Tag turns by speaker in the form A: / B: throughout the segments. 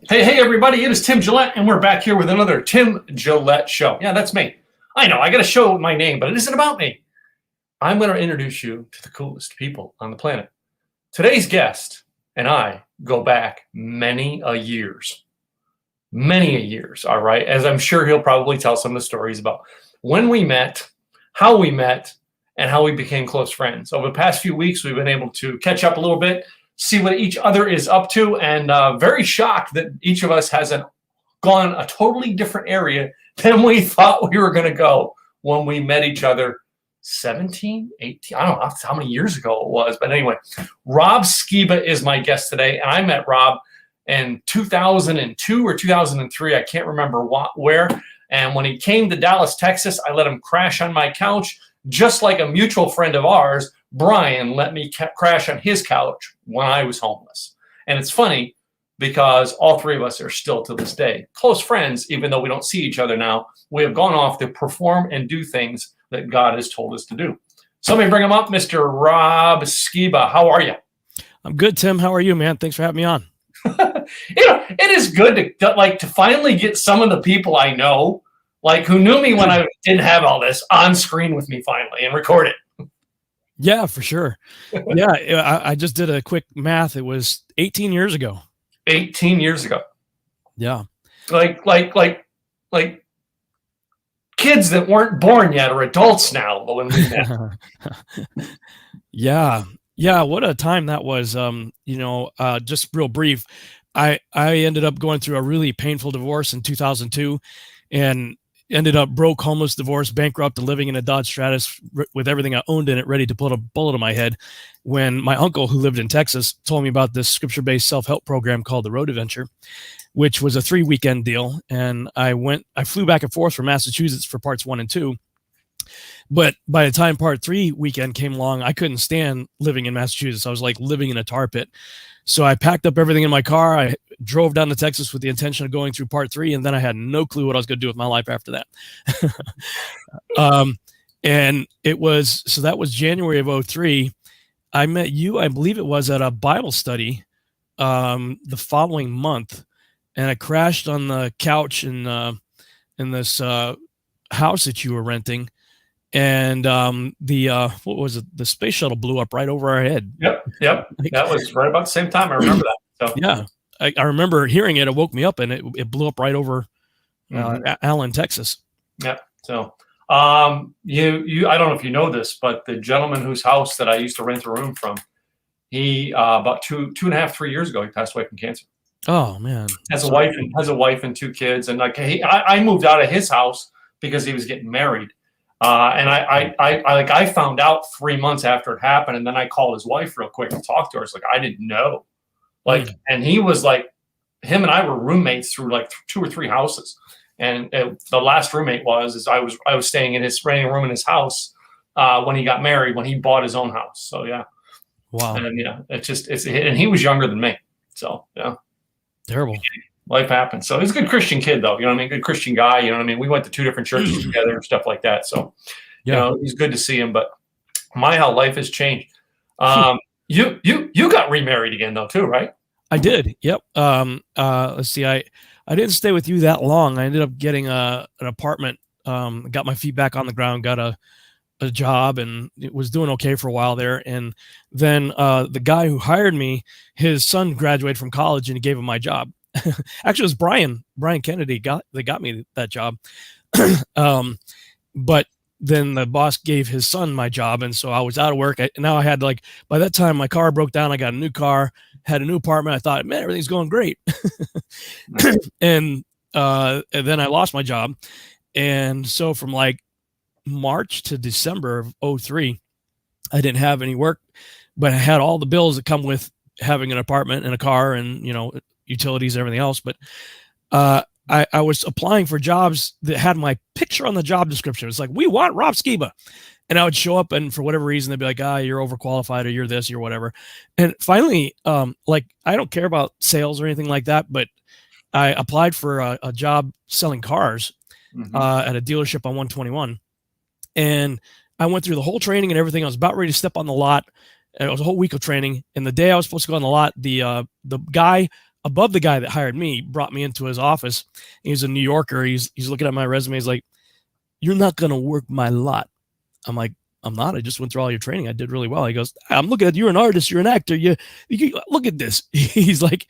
A: Hey, everybody, it is Tim Gillette, and we're back here with another Tim Gillette Show. Yeah, that's me. I know, I got to show my name, but it isn't about me. I'm going to introduce you to the coolest people on the planet. Today's guest and I go back many a years, all right? As I'm sure he'll probably tell some of the stories about when we met, and how we became close friends. Over the past few weeks, we've been able to catch up a little bit, see what each other is up to, and very shocked that each of us hasn't gone a totally different area than we thought we were going to go when we met each other 17, 18, I don't know how many years ago it was. But anyway, Rob Skiba is my guest today. And I met Rob in 2002 or 2003. I can't remember where. And when he came to Dallas, Texas, I let him crash on my couch, just like a mutual friend of ours, Brian, let me crash on his couch when I was homeless. And it's funny because all three of us are still to this day close friends, even though we don't see each other now. We have gone off to perform and do things that God has told us to do. Somebody bring him up, Mr. Rob Skiba. How are you?
B: I'm good, Tim. How are you, man? Thanks for having me on.
A: It is good to finally get some of the people I know, like who knew me when I didn't have all this, on screen with me finally and record it.
B: Yeah, for sure. Yeah, I just did a quick math. It was 18 years ago.
A: 18 years ago.
B: Yeah.
A: Like kids that weren't born yet are adults now when we met.
B: Yeah. What a time that was. Just real brief. I ended up going through a really painful divorce in 2002 and ended up broke, homeless, divorced, bankrupt, and living in a Dodge Stratus with everything I owned in it, ready to put a bullet in my head, when my uncle, who lived in Texas, told me about this scripture-based self-help program called the Road Adventure, which was a 3-weekend deal. And I flew back and forth from Massachusetts for parts 1 and 2. But by the time part 3 weekend came along, I couldn't stand living in Massachusetts. I was like living in a tar pit. So I packed up everything in my car. I drove down to Texas with the intention of going through part 3. And then I had no clue what I was going to do with my life after that. And that was January of 2003. I met you, I believe it was at a Bible study the following month. And I crashed on the couch in this house that you were renting. And what was it? The space shuttle blew up right over our head.
A: Yep. That was right about the same time. I remember that. So.
B: Yeah, I remember hearing it. It woke me up, and it blew up right over Allen, Texas.
A: Yeah. So you I don't know if you know this, but the gentleman whose house that I used to rent a room from, he about 2.5, 3 years ago, he passed away from cancer.
B: Oh man.
A: Has a wife and 2 kids, and I moved out of his house because he was getting married. And I found out 3 months after it happened, and then I called his wife real quick and talked to her. It's like, I didn't know, and he was like, him and I were roommates through like 2 or 3 houses, and the last roommate I was staying in his renting a room in his house when he got married, when he bought his own house. So yeah,
B: wow,
A: and and he was younger than me, so yeah,
B: terrible.
A: Life happens. So he's a good Christian kid, though. You know what I mean? Good Christian guy. You know what I mean? We went to 2 different churches together and stuff like that. So, he's good to see him. But how life has changed. You got remarried again, though, too, right?
B: I did. Yep. Let's see. I didn't stay with you that long. I ended up getting an apartment. Got my feet back on the ground. Got a job, and it was doing okay for a while there. And then the guy who hired me, his son graduated from college, and he gave him my job. Actually, it was Brian Kennedy got me that job. But then the boss gave his son my job, and so I was out of work. Now I had by that time my car broke down. I got a new car, had a new apartment. I thought, man, everything's going great. and then I lost my job, and so from March to December of 2003, I didn't have any work, but I had all the bills that come with having an apartment and a car and utilities and everything else. But I was applying for jobs that had my picture on the job description. It's like, we want Rob Skiba. And I would show up, and for whatever reason, they'd be like, you're overqualified, or you're this, you're whatever. And finally, I don't care about sales or anything like that, but I applied for a job selling cars at a dealership on 121. And I went through the whole training and everything. I was about ready to step on the lot. And it was a whole week of training. And the day I was supposed to go on the lot, the guy above the guy that hired me brought me into his office. He's a New Yorker. He's looking at my resume. He's like, "You're not going to work my lot." I'm like, "I'm not. I just went through all your training. I did really well." He goes, "I'm looking at you. You're an artist. You're an actor. You look at this." He's like,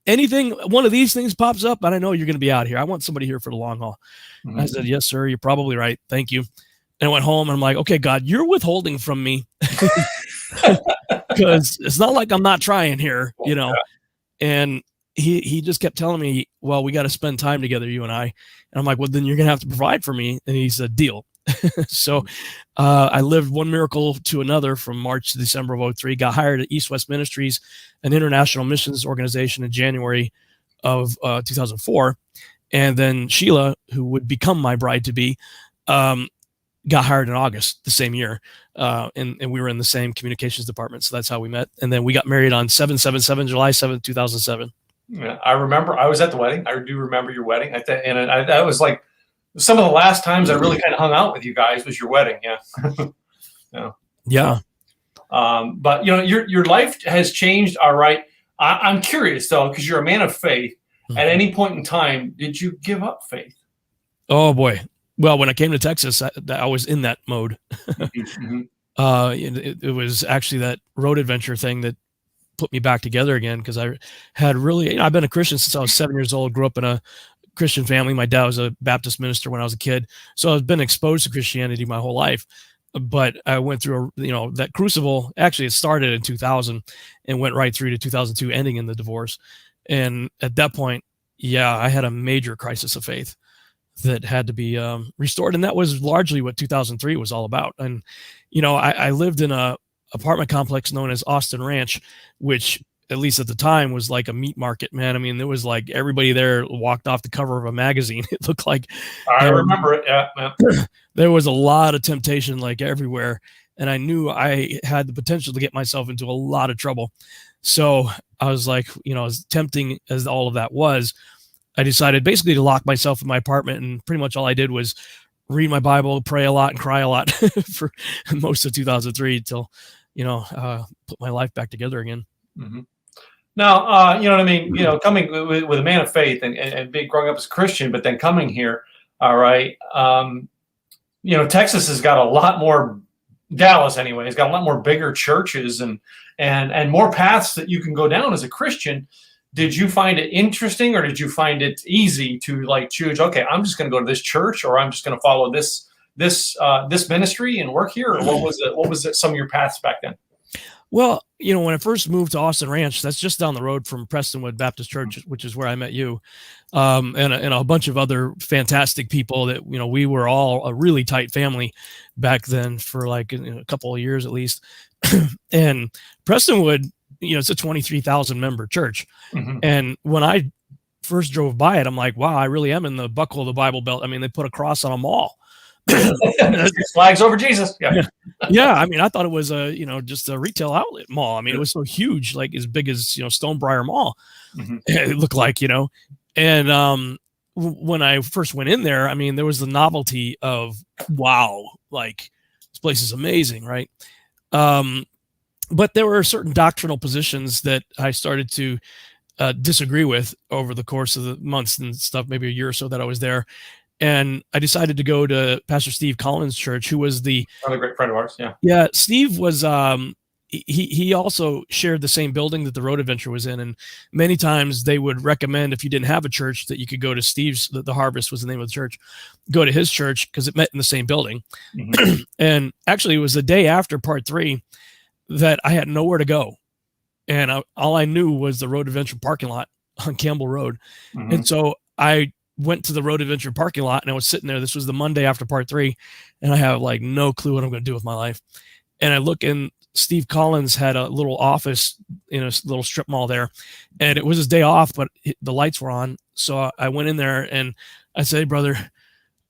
B: "Anything, one of these things pops up, and I know you're going to be out here. I want somebody here for the long haul." I said, "Yes, sir. You're probably right. Thank you." And I went home and I'm like, "Okay, God, you're withholding from me because it's not like I'm not trying here, you know." And he just kept telling me, "Well, we got to spend time together, you and I." And I'm like, "Well, then you're going to have to provide for me." And he said, "Deal." So I lived one miracle to another from March to December of 03, got hired at East West Ministries, an international missions organization, in January of 2004. And then Sheila, who would become my bride-to-be, got hired in August the same year. And we were in the same communications department. So that's how we met. And then we got married on July 7th, 2007.
A: Yeah, I remember. I was at the wedding. I do remember your wedding. That was like some of the last times I really kind of hung out with you guys was your wedding. Yeah.
B: Yeah.
A: But your life has changed. All right. I'm curious though, because you're a man of faith. At any point in time, did you give up faith?
B: Oh boy. Well, when I came to Texas, I was in that mode. It was actually that road adventure thing that put me back together again, because I had really, I've been a Christian since I was 7 years old, grew up in a Christian family. My dad was a Baptist minister when I was a kid. So I've been exposed to Christianity my whole life. But I went through, that crucible. Actually, it started in 2000 and went right through to 2002, ending in the divorce. And at that point, I had a major crisis of faith that had to be restored. And that was largely what 2003 was all about. And, I lived in a apartment complex known as Austin Ranch, which at least at the time was like a meat market, man. I mean, there was like everybody there walked off the cover of a magazine. It looked like,
A: I remember it. Yeah.
B: There was a lot of temptation like everywhere. And I knew I had the potential to get myself into a lot of trouble. So I was like, as tempting as all of that was, I decided basically to lock myself in my apartment. And pretty much all I did was read my Bible, pray a lot, and cry a lot for most of 2003 till, put my life back together again.
A: Mm-hmm. Now, you know what I mean? Coming with a man of faith and being growing up as a Christian, but then coming here, all right. Texas has got a lot more, Dallas anyway, has got a lot more bigger churches and more paths that you can go down as a Christian. Did you find it interesting, or did you find it easy to choose? Okay, I'm just going to go to this church, or I'm just going to follow this ministry and work here. Or what was it? What was it? Some of your paths back then?
B: Well, when I first moved to Austin Ranch, that's just down the road from Prestonwood Baptist Church, which is where I met you, and a bunch of other fantastic people that, we were all a really tight family back then for like a couple of years at least. And Prestonwood, it's a 23,000 member church. Mm-hmm. And when I first drove by it, I'm like, wow, I really am in the buckle of the Bible Belt. I mean, they put a cross on a mall.
A: Flags over Jesus.
B: Yeah. I mean, I thought it was just a retail outlet mall. I mean, it was so huge, like as big as, Stonebriar Mall. Mm-hmm. It looked like, and when I first went in there, I mean, there was the novelty of, wow, like this place is amazing. Right. But there were certain doctrinal positions that I started to disagree with over the course of the months and stuff, maybe a year or so that I was there. And I decided to go to Pastor Steve Collins' church, who was
A: another great friend of ours. Yeah.
B: Yeah. Steve was, he also shared the same building that the Road Adventure was in. And many times they would recommend, if you didn't have a church, that you could go to Steve's, the Harvest was the name of the church, go to his church because it met in the same building. Mm-hmm. And actually it was the day after part 3 that I had nowhere to go. And all I knew was the Road Adventure parking lot on Campbell Road. Mm-hmm. And so I went to the Road Adventure parking lot and I was sitting there. This was the Monday after part 3. And I have like no clue what I'm going to do with my life. And I look, and Steve Collins had a little office in a little strip mall there, and it was his day off, but the lights were on. So I went in there and I said, "Hey, brother,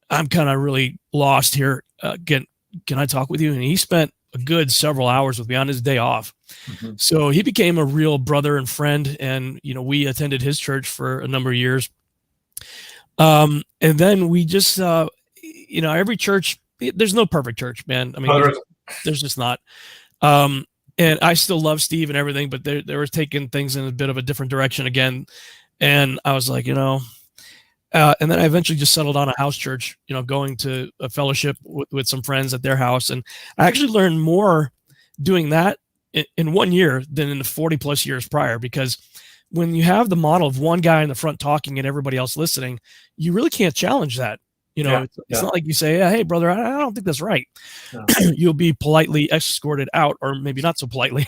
B: I'm kind of really lost here. Can I talk with you?" And he spent a good several hours with me on his day off. Mm-hmm. So he became a real brother and friend. And, we attended his church for a number of years. And then we just, every church, there's no perfect church, man. I mean, there's just not. And and I still love Steve and everything, but they were taking things in a bit of a different direction again. And I was like, and then I eventually just settled on a house church, going to a fellowship with some friends at their house. And I actually learned more doing that in 1 year than in the 40 plus years prior, because when you have the model of one guy in the front talking and everybody else listening, you really can't challenge that. It's not like you say, hey, brother, I don't think that's right. No. You'll be politely escorted out, or maybe not so politely.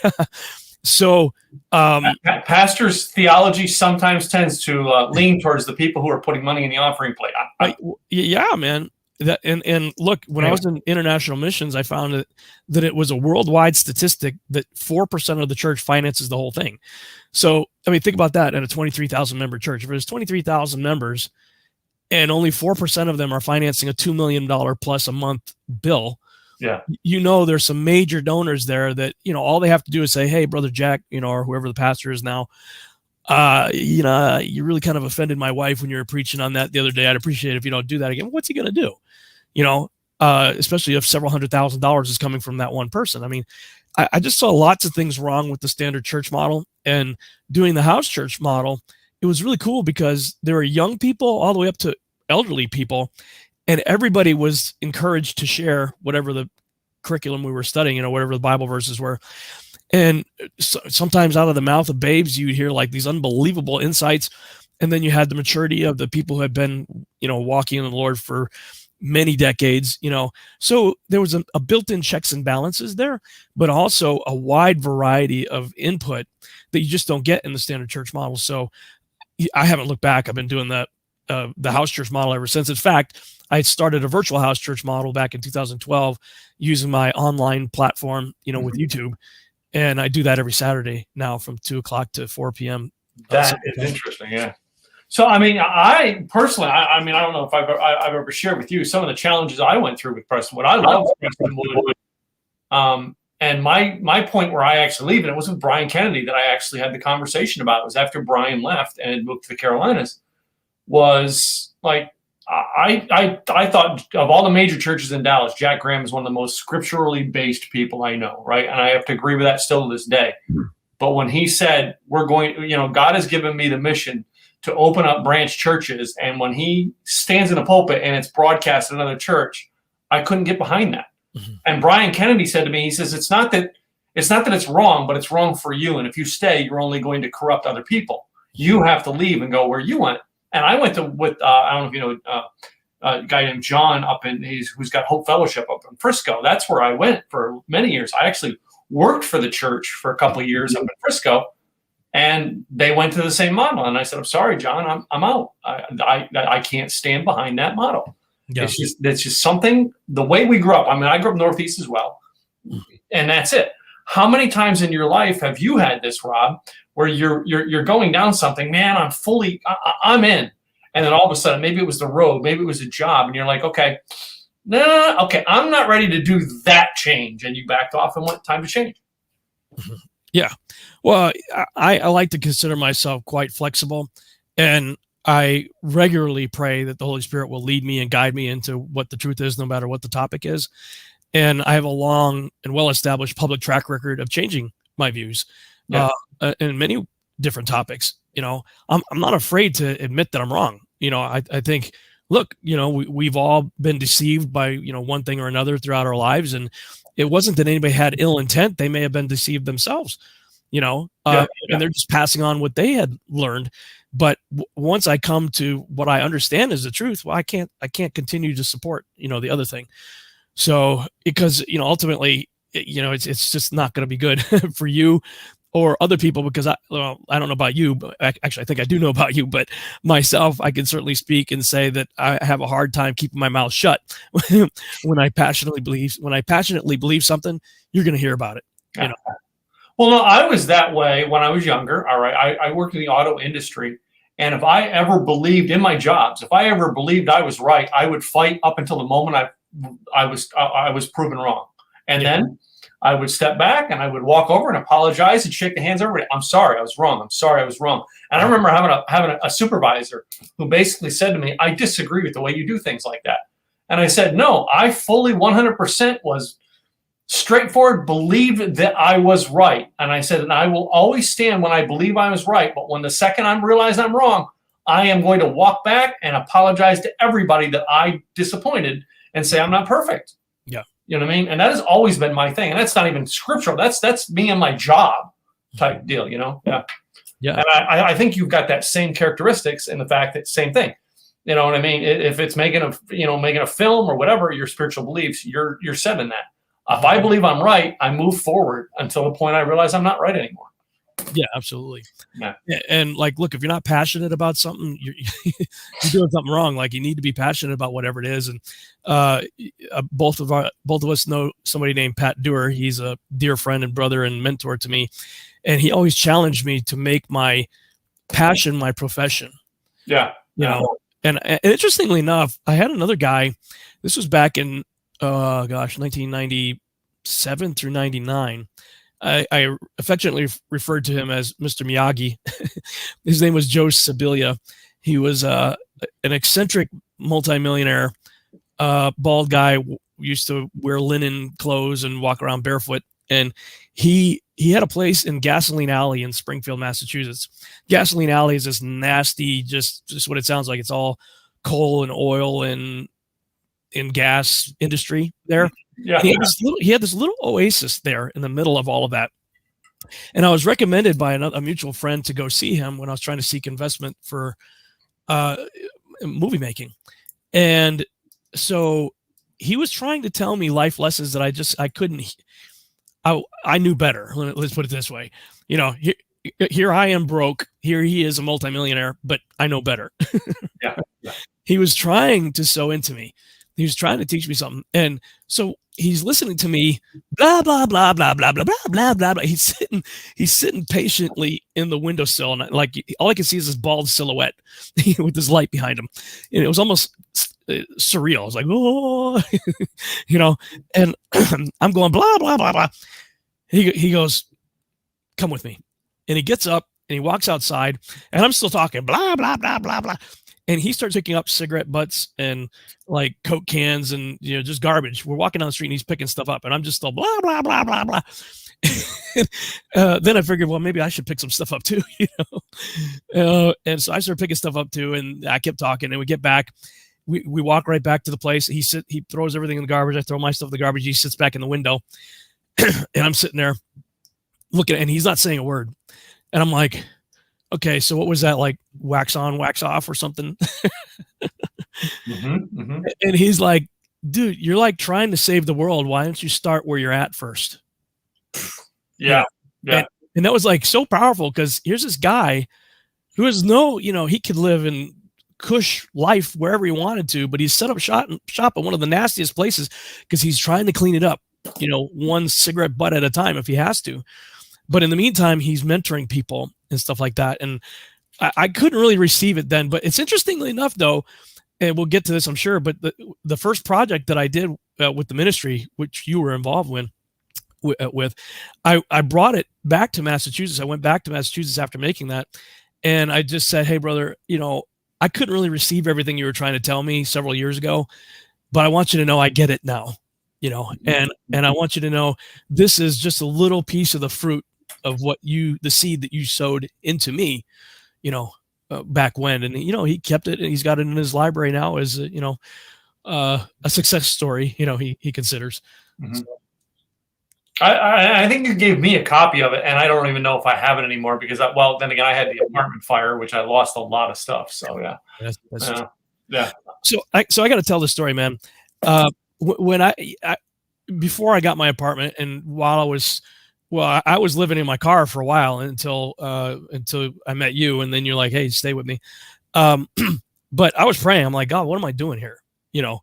B: So
A: pastors' theology sometimes tends to lean towards the people who are putting money in the offering plate.
B: Yeah, man. And look, when I was in international missions, I found that it was a worldwide statistic that 4% of the church finances the whole thing. So, I mean, think about that at a 23,000 member church. If there's 23,000 members and only 4% of them are financing a $2 million plus a month bill, there's some major donors there that, all they have to do is say, hey, Brother Jack, or whoever the pastor is now, you really kind of offended my wife when you were preaching on that the other day. I'd appreciate it if you don't do that again. What's he going to do? Especially if several $100,000 is coming from that one person. I mean, I just saw lots of things wrong with the standard church model, and doing the house church model. It was really cool because there were young people all the way up to elderly people, and everybody was encouraged to share whatever the curriculum we were studying, whatever the Bible verses were. And sometimes out of the mouth of babes, you'd hear like these unbelievable insights. And then you had the maturity of the people who had been, walking in the Lord for many decades, So there was a built-in checks and balances there, but also a wide variety of input that you just don't get in the standard church model. So I haven't looked back. I've been doing that, the house church model ever since. In fact, I started a virtual house church model back in 2012 using my online platform, with YouTube. And I do that every Saturday now from 2:00 to 4 p.m.
A: That is interesting. Yeah. So, I mean, I personally, I don't know if I've ever shared with you some of the challenges I went through with Prestonwood. I love Prestonwood. And my point where I actually leave, and it wasn't Brian Kennedy that I actually had the conversation about. It was after Brian left and moved to the Carolinas. Was like, I thought of all the major churches in Dallas, Jack Graham is one of the most scripturally based people I know, right? And I have to agree with that still to this day. But when he said, God has given me the mission to open up branch churches, and when he stands in a pulpit and it's broadcast at another church, I couldn't get behind that. Mm-hmm. And Brian Kennedy said to me, he says, it's not that it's wrong, but it's wrong for you. And if you stay, you're only going to corrupt other people. You have to leave and go where you went. And I went with I don't know if you know a guy named John who's got Hope Fellowship up in Frisco. That's where I went for many years. I actually worked for the church for a couple of years up in Frisco, and they went to the same model. And I said, I'm sorry, John, I'm out. I can't stand behind that model. Yeah. It's just something, the way we grew up. I mean, I grew up Northeast as well, and that's it. How many times in your life have you had this, Rob, where you're going down something, man, I'm in. And then all of a sudden, maybe it was the road, maybe it was a job, and you're like, okay, no, okay, I'm not ready to do that change. And you backed off and went, time to change.
B: Yeah. Well, I like to consider myself quite flexible, and I regularly pray that the Holy Spirit will lead me and guide me into what the truth is, no matter what the topic is. And I have a long and well-established public track record of changing my views. Yeah. In many different topics. I'm not afraid to admit that I'm wrong. I think, look, we've all been deceived by, one thing or another throughout our lives. And it wasn't that anybody had ill intent. They may have been deceived themselves, and they're just passing on what they had learned. But once I come to what I understand is the truth, well, I can't continue to support, the other thing. So, because, ultimately, it's just not going to be good for you or other people, because I don't know about you, but actually I think I do know about you, but myself, I can certainly speak and say that I have a hard time keeping my mouth shut when I passionately believe something, you're going to hear about it.
A: Well, no, I was that way when I was younger. All right. I worked in the auto industry. And if I ever believed in my jobs, if I ever believed I was right, I would fight up until the moment I was proven wrong. And then I would step back and I would walk over and apologize and shake the hands of everybody. I'm sorry, I was wrong. I'm sorry, I was wrong. And I remember having a supervisor who basically said to me, I disagree with the way you do things like that. And I said, no, I fully 100% was straightforward, believed that I was right. And I said, and I will always stand when I believe I was right. But when the second I realize I'm wrong, I am going to walk back and apologize to everybody that I disappointed and say I'm not perfect.
B: Yeah.
A: You know what I mean? And that has always been my thing. And that's not even scriptural. That's me and my job type deal, you know? Yeah.
B: Yeah.
A: And I think you've got that same characteristics in the fact that same thing. You know what I mean? If it's making a film or whatever, your spiritual beliefs, you're set in that. If I believe I'm right, I move forward until the point I realize I'm not right anymore.
B: Yeah, absolutely.
A: Yeah.
B: And like, look, if you're not passionate about something, you're doing something wrong. Like, you need to be passionate about whatever it is. And both of us know somebody named Pat Dewar. He's a dear friend and brother and mentor to me. And he always challenged me to make my passion my profession.
A: Yeah.
B: You know, and interestingly enough, I had another guy. This was back in 1997 through 99. I affectionately referred to him as Mr. Miyagi. His name was Joe Sibilia. He was an eccentric multimillionaire, bald guy, used to wear linen clothes and walk around barefoot. And he had a place in Gasoline Alley in Springfield, Massachusetts. Gasoline Alley is this nasty, just what it sounds like. It's all coal and oil and gas industry there.
A: Yeah.
B: And he had this little oasis there in the middle of all of that. And I was recommended by a mutual friend to go see him when I was trying to seek investment for movie making. And so he was trying to tell me life lessons that I couldn't. I knew better. Let's put it this way. You know, here I am broke. Here he is a multimillionaire, but I know better.
A: Yeah.
B: He was trying to sow into me. He was trying to teach me something. And so he's listening to me, blah, blah, blah, blah, blah, blah, blah, blah, blah, blah. He's sitting patiently in the windowsill. And like, all I can see is this bald silhouette with this light behind him. And it was almost surreal. I was like, oh, you know, and I'm going, blah, blah, blah, blah. He goes, come with me. And he gets up and he walks outside and I'm still talking, blah, blah, blah, blah, blah. And he starts picking up cigarette butts and like Coke cans and, you know, just garbage. We're walking down the street and he's picking stuff up and I'm just still blah, blah, blah, blah, blah. Then I figured, well, maybe I should pick some stuff up too, you know? And so I started picking stuff up too. And I kept talking and we get back. We walk right back to the place. He throws everything in the garbage. I throw my stuff in the garbage. He sits back in the window and I'm sitting there looking and he's not saying a word. And I'm like, okay, so what was that, like wax on, wax off or something? And he's like, dude, you're like trying to save the world. Why don't you start where you're at first?
A: Yeah. Yeah.
B: And that was like so powerful because here's this guy who has he could live in cush life wherever he wanted to, but he's set up shop at one of the nastiest places because he's trying to clean it up, you know, one cigarette butt at a time if he has to. But in the meantime, he's mentoring people and stuff like that. And I couldn't really receive it then. But it's interestingly enough, though, and we'll get to this, I'm sure, but the first project that I did with the ministry, which you were involved with, I brought it back to Massachusetts. I went back to Massachusetts after making that. And I just said, hey, brother, you know, I couldn't really receive everything you were trying to tell me several years ago, but I want you to know I get it now, you know, and I want you to know this is just a little piece of the fruit of the seed that you sowed into me, you know, back when. And, you know, he kept it and he's got it in his library now as, you know, a success story, you know, he considers.
A: Mm-hmm. So. I think you gave me a copy of it and I don't even know if I have it anymore because then again, I had the apartment fire, which I lost a lot of stuff. So yeah. Yeah.
B: So I got to tell this story, man. When I before I got my apartment and while I was living in my car for a while until I met you. And then you're like, hey, stay with me. But I was praying. I'm like, God, what am I doing here? You know,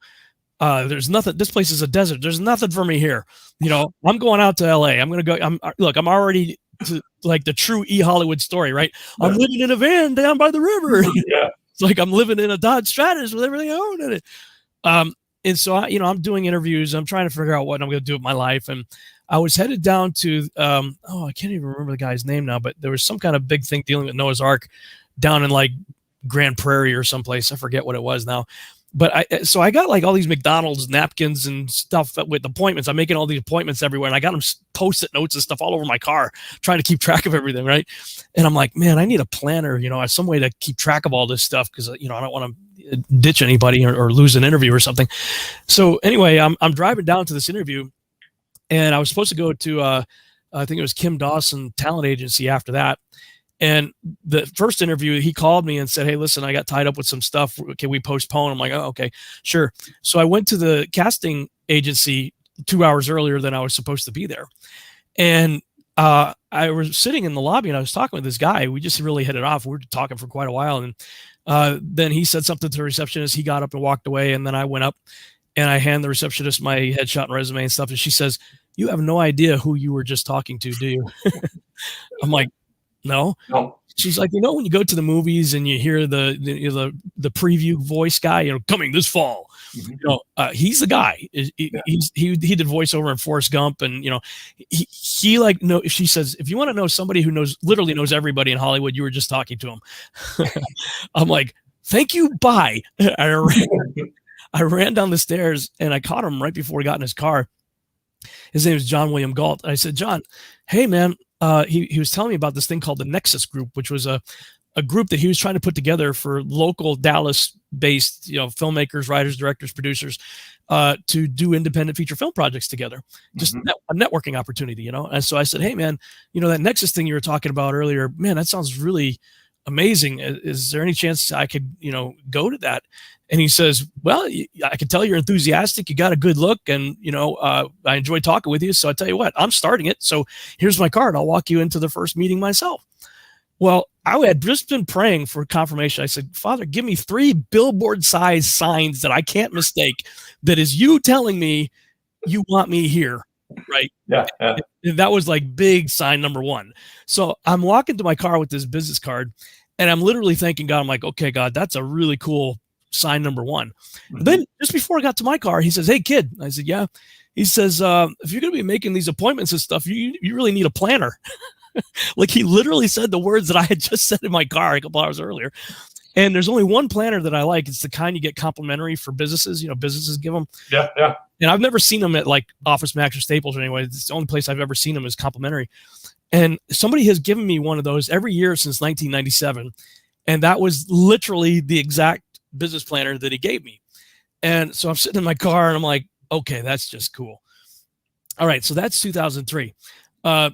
B: there's nothing. This place is a desert. There's nothing for me here. You know, I'm going out to LA. I'm going to go. I'm already to, like the true Hollywood story, right? I'm living in a van down by the river.
A: Yeah.
B: It's like I'm living in a Dodge Stratus with everything I own in it. And so I'm doing interviews. I'm trying to figure out what I'm going to do with my life. And I was headed down to, I can't even remember the guy's name now, but there was some kind of big thing dealing with Noah's Ark down in like Grand Prairie or someplace. I forget what it was now. So I got like all these McDonald's napkins and stuff with appointments. I'm making all these appointments everywhere, and I got them Post-it notes and stuff all over my car, trying to keep track of everything, right? And I'm like, man, I need a planner, some way to keep track of all this stuff, because I don't want to ditch anybody or lose an interview or something. So anyway, I'm driving down to this interview, and I was supposed to go to I think it was Kim Dawson Talent Agency after that. And the first interview, he called me and said, hey, listen, I got tied up with some stuff. Can we postpone? I'm like, oh, okay, sure. So I went to the casting agency 2 hours earlier than I was supposed to be there. And I was sitting in the lobby, and I was talking with this guy. We just really hit it off. We were talking for quite a while. And then he said something to the receptionist. He got up and walked away. And then I went up and I hand the receptionist my headshot and resume and stuff. And she says, you have no idea who you were just talking to, do you? I'm like, no. She's like, when you go to the movies and you hear the preview voice guy, coming this fall, he's the guy. He did voiceover in Forrest Gump, and she says, if you want to know somebody who literally knows everybody in Hollywood, you were just talking to him. I'm like, thank you, bye. I ran down the stairs and I caught him right before he got in his car. His name is John William Galt. I said, John, hey man. He was telling me about this thing called the Nexus Group, which was a group that he was trying to put together for local Dallas-based, filmmakers, writers, directors, producers, to do independent feature film projects together. Just a networking opportunity, And so I said, hey man, that Nexus thing you were talking about earlier, man, that sounds really amazing. Is there any chance I could, go to that? And he says, well, I can tell you're enthusiastic. You got a good look, and, I enjoy talking with you. So I tell you what, I'm starting it. So here's my card. I'll walk you into the first meeting myself. Well, I had just been praying for confirmation. I said, Father, give me 3 billboard-sized signs that I can't mistake. That is you telling me you want me here, right?
A: Yeah.
B: And that was like big sign number 1. So I'm walking to my car with this business card, and I'm literally thanking God. I'm like, okay, God, that's a really cool sign number 1. Then just before I got to my car, he says, hey kid. I said, yeah. He says, if you're going to be making these appointments and stuff, you really need a planner. Like, he literally said the words that I had just said in my car a couple hours earlier. And there's only one planner that I like. It's the kind you get complimentary for businesses. Businesses give them.
A: Yeah.
B: And I've never seen them at like Office Max or Staples or anyway. It's the only place I've ever seen them is complimentary. And somebody has given me one of those every year since 1997. And that was literally the exact business planner that he gave me. And so I'm sitting in my car and I'm like, okay, that's just cool. All right. So that's 2003.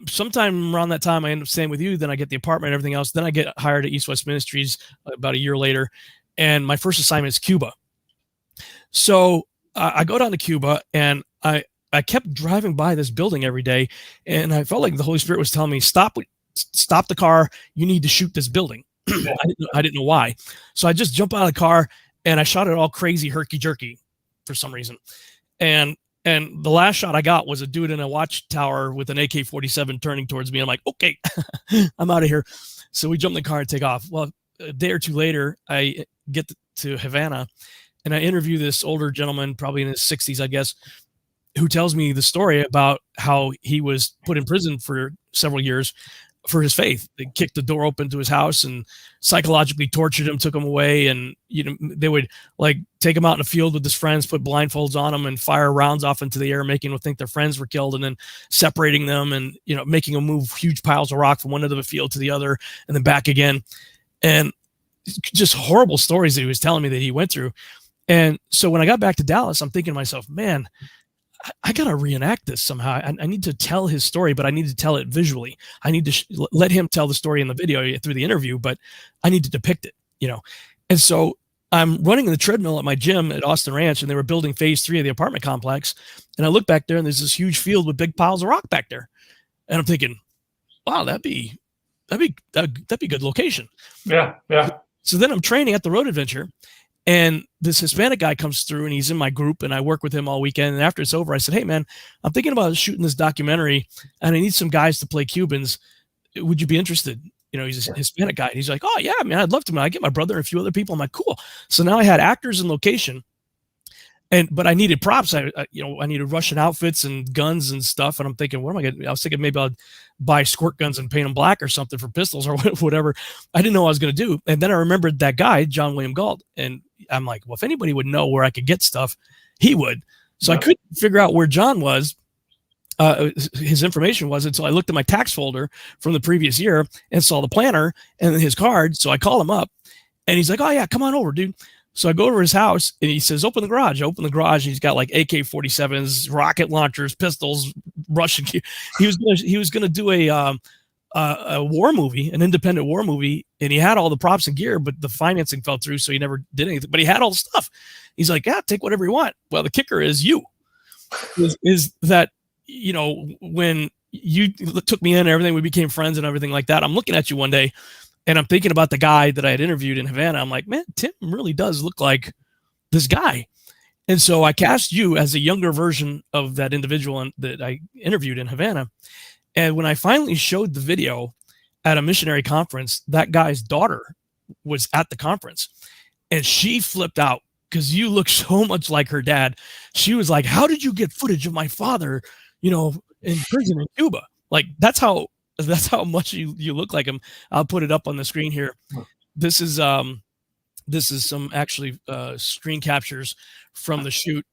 B: Sometime around that time, I end up staying with you. Then I get the apartment and everything else. Then I get hired at East West Ministries about a year later. And my first assignment is Cuba. So I go down to Cuba, and I kept driving by this building every day. And I felt like the Holy Spirit was telling me, stop the car. You need to shoot this building. I didn't know why. So I just jumped out of the car and I shot it all crazy herky-jerky for some reason. And the last shot I got was a dude in a watchtower with an AK-47 turning towards me. I'm like, okay, I'm out of here. So we jump in the car and take off. Well, a day or two later, I get to Havana, and I interview this older gentleman, probably in his 60s, I guess, who tells me the story about how he was put in prison for several years for his faith. They kicked the door open to his house and psychologically tortured him, took him away. And, they would like take him out in the field with his friends, put blindfolds on him and fire rounds off into the air, making them think their friends were killed, and then separating them and, making them move huge piles of rock from one end of the field to the other and then back again. And just horrible stories that he was telling me that he went through. And so when I got back to Dallas, I'm thinking to myself, man, I got to reenact this somehow. I need to tell his story, but I need to tell it visually. I need to let him tell the story in the video through the interview, but I need to depict it, And so I'm running the treadmill at my gym at Austin Ranch, and they were building phase 3 of the apartment complex. And I look back there, and there's this huge field with big piles of rock back there. And I'm thinking, wow, that'd be good location.
A: Yeah.
B: So then I'm training at the Road Adventure, and this Hispanic guy comes through, and he's in my group, and I work with him all weekend. And after it's over, I said, hey man, I'm thinking about shooting this documentary, and I need some guys to play Cubans. Would you be interested? He's a Hispanic guy. And he's like, oh yeah, man, I'd love to. I get my brother and a few other people. I'm like, cool. So now I had actors in location. But I needed props. I needed Russian outfits and guns and stuff. And I'm thinking, what am I going to do? I was thinking maybe I'll buy squirt guns and paint them black or something for pistols or whatever. I didn't know what I was going to do. And then I remembered that guy, John William Gault. And I'm like, well, if anybody would know where I could get stuff, he would. So I couldn't figure out where John was, his information was, until I looked at my tax folder from the previous year and saw the planner and his card. So I called him up and he's like, oh yeah, come on over, dude. So I go over his house and he says, open the garage. I open the garage. And he's got like AK-47s, rocket launchers, pistols, Russian. He was going to do a war movie, an independent war movie. And he had all the props and gear, but the financing fell through. So he never did anything, but he had all the stuff. He's like, yeah, take whatever you want. Well, the kicker is is that, when you took me in and everything, we became friends and everything like that. I'm looking at you one day and I'm thinking about the guy that I had interviewed in Havana. I'm like, man, Tim really does look like this guy. And so I cast you as a younger version of that individual that I interviewed in Havana. And when I finally showed the video at a missionary conference, that guy's daughter was at the conference and she flipped out because you look so much like her dad. She was like, how did you get footage of my father, in prison in Cuba? Like, that's how much you look like him. I'll put it up on the screen here. This is some actually screen captures from the shoot.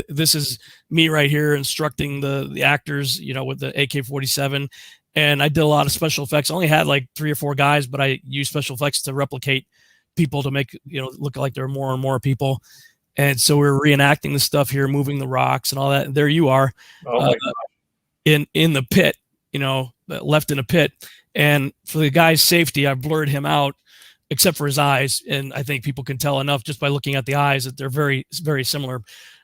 B: This is me right here instructing the actors, with the AK-47. And I did a lot of special effects. I only had like 3 or 4 guys, but I used special effects to replicate people to make, look like there are more and more people. And so we're reenacting the stuff here, moving the rocks and all that. And there you are in the pit, left in a pit. And for the guy's safety, I blurred him out except for his eyes. And I think people can tell enough just by looking at the eyes that they're very, very similar.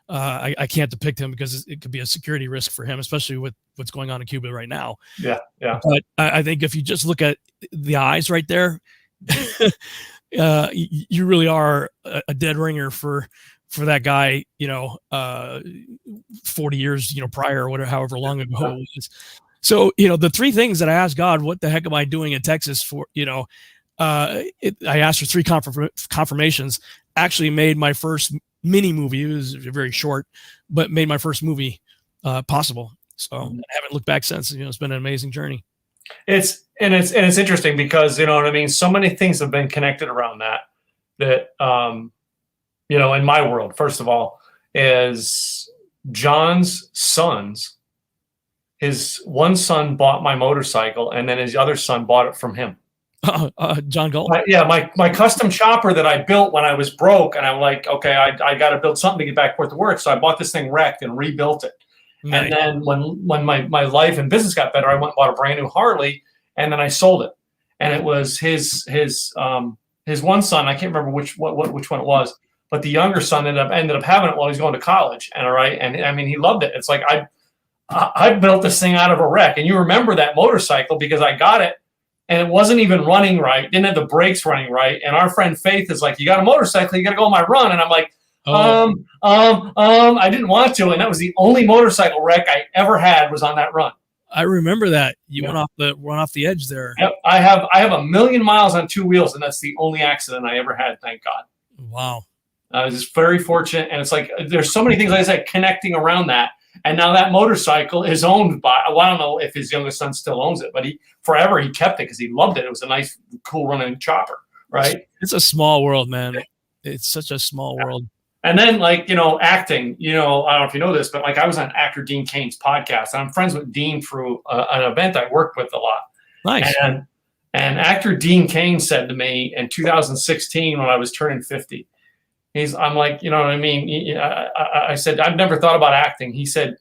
B: I can't depict him because it could be a security risk for him, especially with what's going on in Cuba right now.
A: Yeah. Yeah.
B: But I think if you just look at the eyes right there, you really are a dead ringer for that guy, 40 years, prior or whatever, however long ago it was. So, the 3 things that I asked God, what the heck am I doing in Texas for, I asked for 3 confirmations, actually made my first mini movie. It was very short, but made my first movie possible. So I haven't looked back since. It's been an amazing journey.
A: It's interesting because, so many things have been connected around that, in my world, first of all, is John's sons. His one son bought my motorcycle and then his other son bought it from him.
B: John Gault.
A: My custom chopper that I built when I was broke, and I'm like, okay, I got to build something to get back forth to work. So I bought this thing wrecked and rebuilt it. Nice. And then when my life and business got better, I went and bought a brand new Harley, and then I sold it. And it was his one son. I can't remember which one it was, but the younger son ended up having it while he was going to college. And all right, and I mean, he loved it. It's like I built this thing out of a wreck, and you remember that motorcycle because I got it. And it wasn't even running right. Didn't have the brakes running right. And our friend Faith is like, you got a motorcycle, you got to go on my run. And I'm like, I didn't want to. And that was the only motorcycle wreck I ever had was on that run.
B: I remember that. You went off the edge there.
A: Yep. I have 1,000,000 miles on 2 wheels, and that's the only accident I ever had. Thank God.
B: Wow.
A: I was just very fortunate. And it's like, there's so many things, like I said, connecting around that. And now that motorcycle is owned by, well, I don't know if his youngest son still owns it, but he kept it because he loved it. It was a nice, cool running chopper, right?
B: It's a small world, man. It's such a small world.
A: And then, acting, I don't know if you know this, but I was on actor Dean Cain's podcast, and I'm friends with Dean through an event I worked with a lot.
B: Nice.
A: And actor Dean Cain said to me in 2016 when I was turning 50, I'm like, you know what I mean? I said, I've never thought about acting. He said,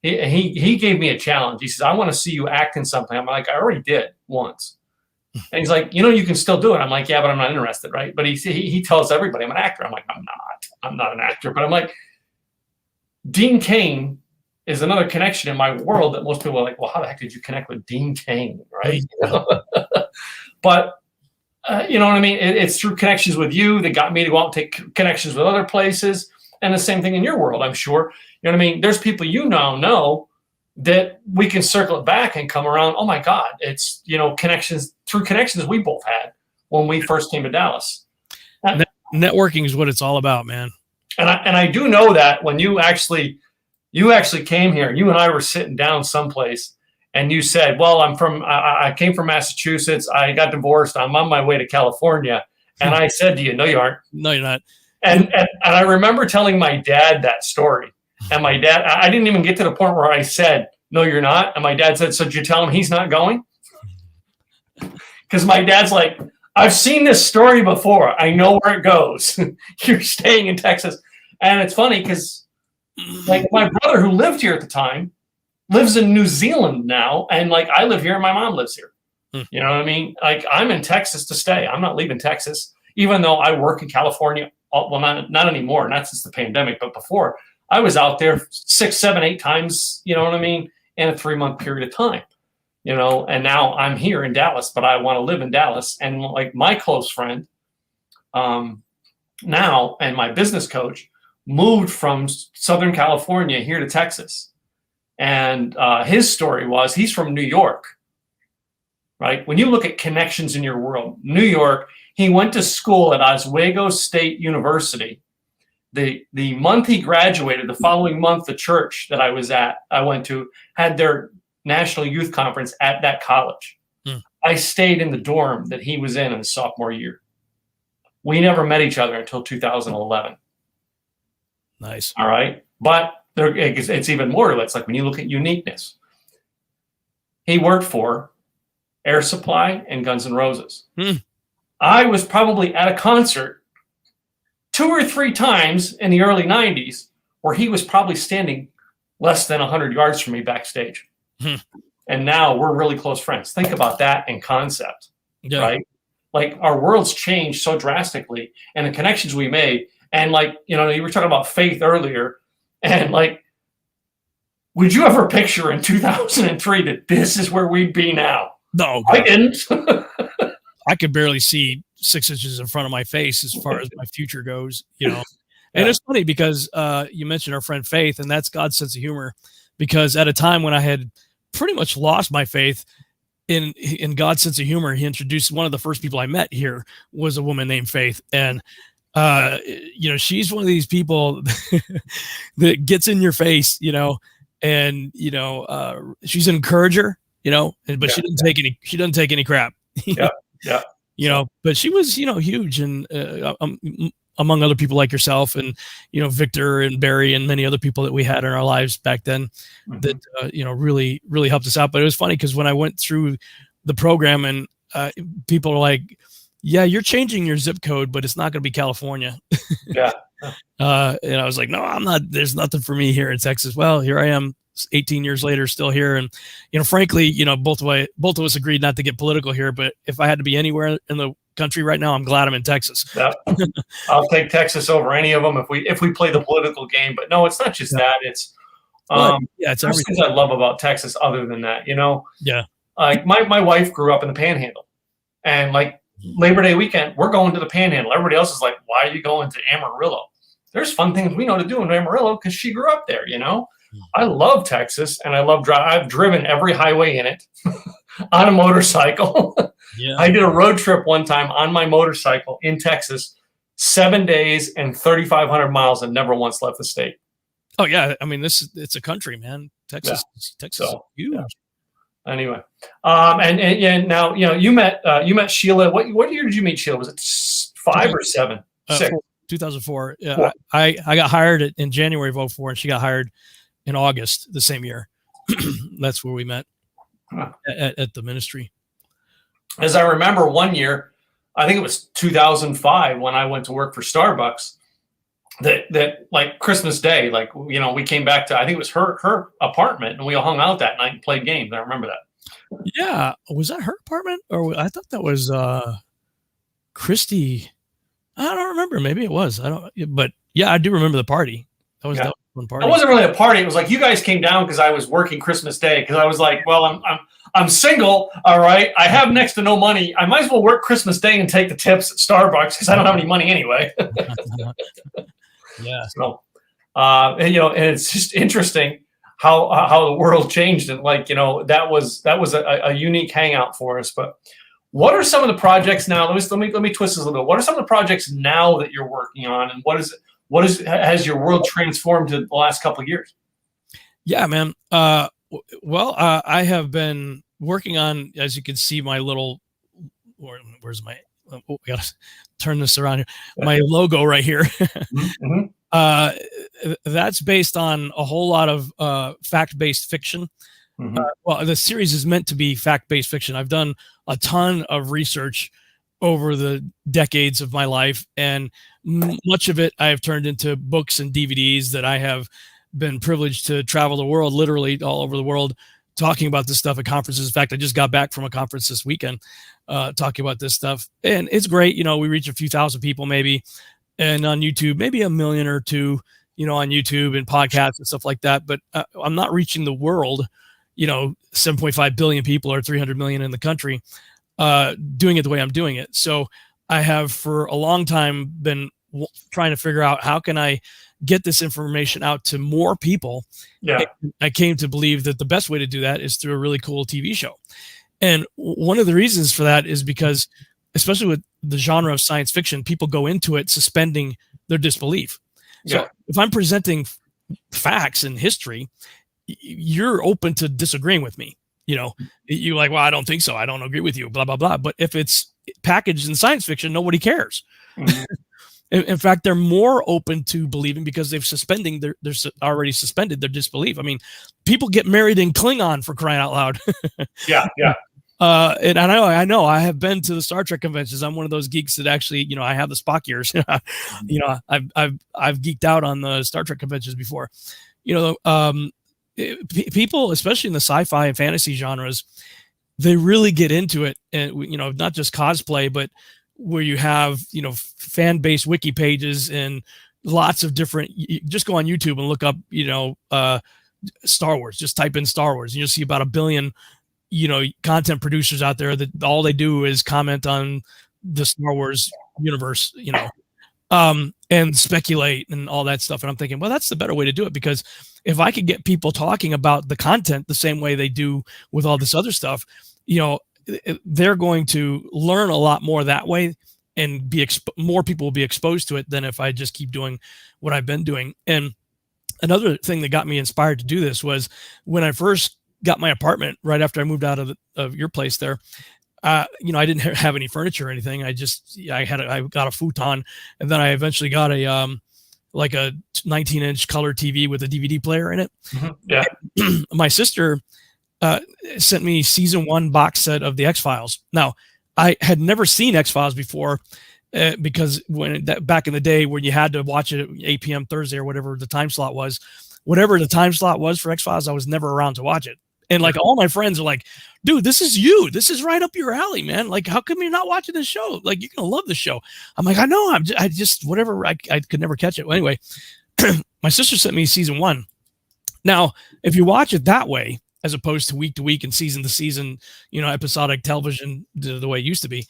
A: he gave me a challenge. He says, I want to see you act in something. I'm like, I already did once. And he's like, you can still do it. I'm like, yeah, but I'm not interested, right? But he tells everybody I'm an actor. I'm like, I'm not an actor. But I'm like, Dean Cain is another connection in my world that most people are like, well, how the heck did you connect with Dean Cain, right? But you know what I mean? It's through connections with you that got me to go out and take connections with other places. And the same thing in your world, I'm sure. You know what I mean? There's people know that we can circle it back and come around. Oh my God, it's, connections we both had when we first came to Dallas.
B: Networking is what it's all about, man.
A: And I do know that when you actually came here, you and I were sitting down someplace, and you said, well, I came from Massachusetts. I got divorced. I'm on my way to California. And I said to you, no, you aren't.
B: No, you're not.
A: And I remember telling my dad that story. And my dad, I didn't even get to the point where I said, no, you're not. And my dad said, so did you tell him he's not going? Because my dad's like, I've seen this story before. I know where it goes. You're staying in Texas. And it's funny because like my brother who lived here at the time lives in New Zealand now. And like I live here and my mom lives here. You know what I mean? Like I'm in Texas to stay. I'm not leaving Texas, even though I work in California. Well, not anymore, not since the pandemic, but before I was out there 6, 7, 8 times, you know what I mean, in a 3-month period of time, you know, and now I'm here in Dallas, but I want to live in Dallas. And like my close friend now and my business coach moved from Southern California here to Texas. And his story was he's from New York, right? When you look at connections in your world, New York, he went to school at Oswego State University. The month he graduated, the following month, the church that I went to, had their National Youth Conference at that college. I stayed in the dorm that he was in his sophomore year. We never met each other until 2011.
B: Nice.
A: All right. But it's even more. It's like when you look at uniqueness. He worked for Air Supply and Guns N' Roses. I was probably at a concert 2 or 3 times in the early 90s where he was probably standing less than 100 yards from me backstage. And now we're really close friends. Think about that in concept, right? Like our worlds changed so drastically and the connections we made. And like, you know, you were talking about faith earlier, and like, would you ever picture in 2003 that this is where we'd be now?
B: No,
A: I didn't.
B: I could barely see 6 inches in front of my face as far as my future goes, you know. And it's funny because you mentioned our friend Faith, and that's God's sense of humor. Because at a time when I had pretty much lost my faith in God's sense of humor, he introduced one of the first people I met here was a woman named Faith. And you know, she's one of these people that gets in your face, you know, and you know, she's an encourager, you know, but she doesn't take any crap. You know, but she was, you know, huge, and among other people like yourself and, you know, Victor and Barry and many other people that we had in our lives back then that, you know, really, really helped us out. But it was funny because when I went through the program and people are like, yeah, you're changing your zip code, but it's not going to be California. And I was like, no, I'm not. There's nothing for me here in Texas. Well, here I am 18 years later, still here. And, you know, frankly, you know, both of us agreed not to get political here, but if I had to be anywhere in the country right now, I'm glad I'm in Texas.
A: I'll take Texas over any of them if we play the political game. But no, it's not just that. It's it's everything I love about Texas. Other than that, you know, like my wife grew up in the Panhandle, and like Labor Day weekend, we're going to the Panhandle. Everybody else is like, why are you going to Amarillo? There's fun things we know to do in Amarillo because she grew up there. You know, I love Texas, and I love I've driven every highway in it on a motorcycle. I did a road trip one time on my motorcycle in Texas, 7 days and 3,500 miles, and never once left the state.
B: Oh yeah, I mean it's a country, man. Texas is huge.
A: Anyway, and now you know you met Sheila. What year did you meet Sheila? Was it 5 or 7? 6.
B: 2004. Yeah, I got hired in January of 2004, and she got hired in August the same year. That's where we met at the ministry.
A: As I remember, one year, I think it was 2005, when I went to work for Starbucks. That like Christmas Day, like, you know, we came back to, I think it was her apartment, and we all hung out that night and played games. I remember that.
B: Yeah, was that her apartment, or I thought that was Christy? I don't remember. Maybe it was. I don't. But yeah, I do remember the party. That was one party.
A: It wasn't really a party. It was like you guys came down because I was working Christmas Day. Because I was like, well, I'm single. All right, I have next to no money. I might as well work Christmas Day and take the tips at Starbucks because I don't have any money anyway.
B: Yeah.
A: So, and, you know, and it's just interesting how the world changed, and like, you know, that was a unique hangout for us. But what are some of the projects now? Let me twist this a little bit. What are some of the projects now that you're working on, and Has your world transformed in the last couple of years?
B: Yeah, man. Well, I have been working on, as you can see, my little, where's my, I gotta turn this around here. My logo right here. That's based on a whole lot of fact-based fiction. Well, the series is meant to be fact-based fiction. I've done a ton of research over the decades of my life, and much of it I have turned into books and DVDs that I have been privileged to travel the world, literally all over the world, talking about this stuff at conferences. In fact, I just got back from a conference this weekend talking about this stuff, and it's great. You know, we reach a few thousand people maybe, and on YouTube, maybe 1 million or 2, you know, on YouTube and podcasts and stuff like that. But I'm not reaching the world, you know, 7.5 billion people or 300 million in the country doing it the way I'm doing it. So I have for a long time been trying to figure out how can I get this information out to more people.
A: Yeah.
B: And I came to believe that the best way to do that is through a really cool TV show. And one of the reasons for that is because, especially with the genre of science fiction, people go into it suspending their disbelief. So if I'm presenting facts and history, you're open to disagreeing with me. You know, you're like, well, I don't think so. I don't agree with you, blah, blah, blah. But if it's packaged in science fiction, nobody cares. In fact, they're more open to believing because they've they're already suspended their disbelief. I mean, people get married in Klingon, for crying out loud.
A: Yeah.
B: And I know I have been to the Star Trek conventions. I'm one of those geeks that actually, you know, I have the Spock ears. You know, I've geeked out on the Star Trek conventions before. You know, people, especially in the sci-fi and fantasy genres, they really get into it, and you know, not just cosplay, but where you have, you know, fan-based wiki pages and lots of different. Just go on YouTube and look up, you know, Star Wars. Just type in Star Wars, and you'll see about 1 billion, you know, content producers out there that all they do is comment on the Star Wars universe, you know, and speculate and all that stuff. And I'm thinking, well, that's the better way to do it, because if I could get people talking about the content the same way they do with all this other stuff, you know, they're going to learn a lot more that way, and more people will be exposed to it than if I just keep doing what I've been doing. And another thing that got me inspired to do this was when I first got my apartment right after I moved out of your place there. You know, I didn't have any furniture or anything. I got a futon, and then I eventually got like a 19-inch color TV with a DVD player in it.
A: Yeah.
B: My sister sent me season 1 box set of the X-Files. Now, I had never seen X-Files before because back in the day when you had to watch it at 8 p.m. Thursday or whatever the time slot was, for X-Files, I was never around to watch it. And like all my friends are like, dude, this is you. This is right up your alley, man. Like, how come you're not watching this show? Like, you're going to love the show. I'm like, I know. I just whatever. I could never catch it. Well, anyway, my sister sent me season 1. Now, if you watch it that way, as opposed to week to week and season to season, you know, episodic television the way it used to be,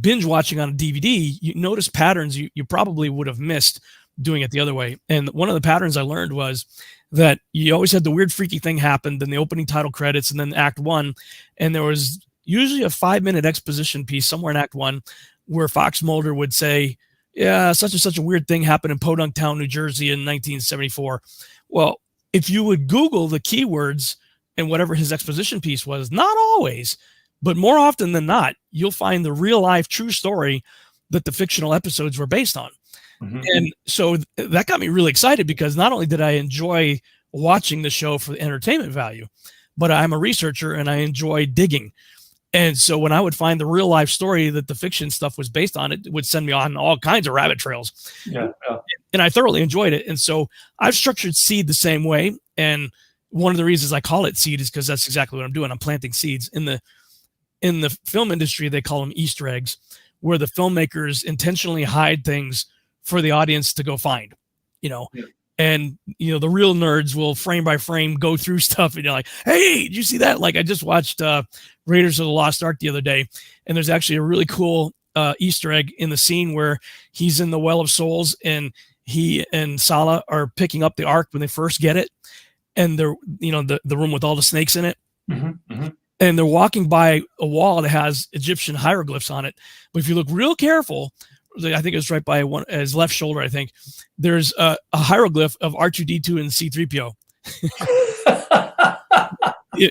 B: binge watching on a DVD, you notice patterns you probably would have missed doing it the other way. And one of the patterns I learned was that you always had the weird freaky thing happen, then the opening title credits, and then act 1. And there was usually a 5-minute exposition piece somewhere in act 1 where Fox Mulder would say, yeah, such and such a weird thing happened in Podunk Town, New Jersey in 1974. Well, if you would Google the keywords and whatever his exposition piece was, not always, but more often than not, you'll find the real life true story that the fictional episodes were based on. And so that got me really excited, because not only did I enjoy watching the show for the entertainment value, but I'm a researcher and I enjoy digging. And so when I would find the real life story that the fiction stuff was based on, it would send me on all kinds of rabbit trails.
A: Yeah.
B: And I thoroughly enjoyed it. And so I've structured Seed the same way. And one of the reasons I call it Seed is because that's exactly what I'm doing. I'm planting seeds. In the film industry, they call them Easter eggs, where the filmmakers intentionally hide things for the audience to go find, you know. Yeah. And, you know, the real nerds will frame by frame go through stuff, and you're like, hey, did you see that? Like, I just watched Raiders of the Lost Ark the other day, and there's actually a really cool Easter egg in the scene where he's in the Well of Souls, and he and Sala are picking up the Ark when they first get it, and they're, you know, the room with all the snakes in it. And they're walking by a wall that has Egyptian hieroglyphs on it. But if you look real careful, I think it was right by his left shoulder. I think there's a hieroglyph of R2D2 and C3PO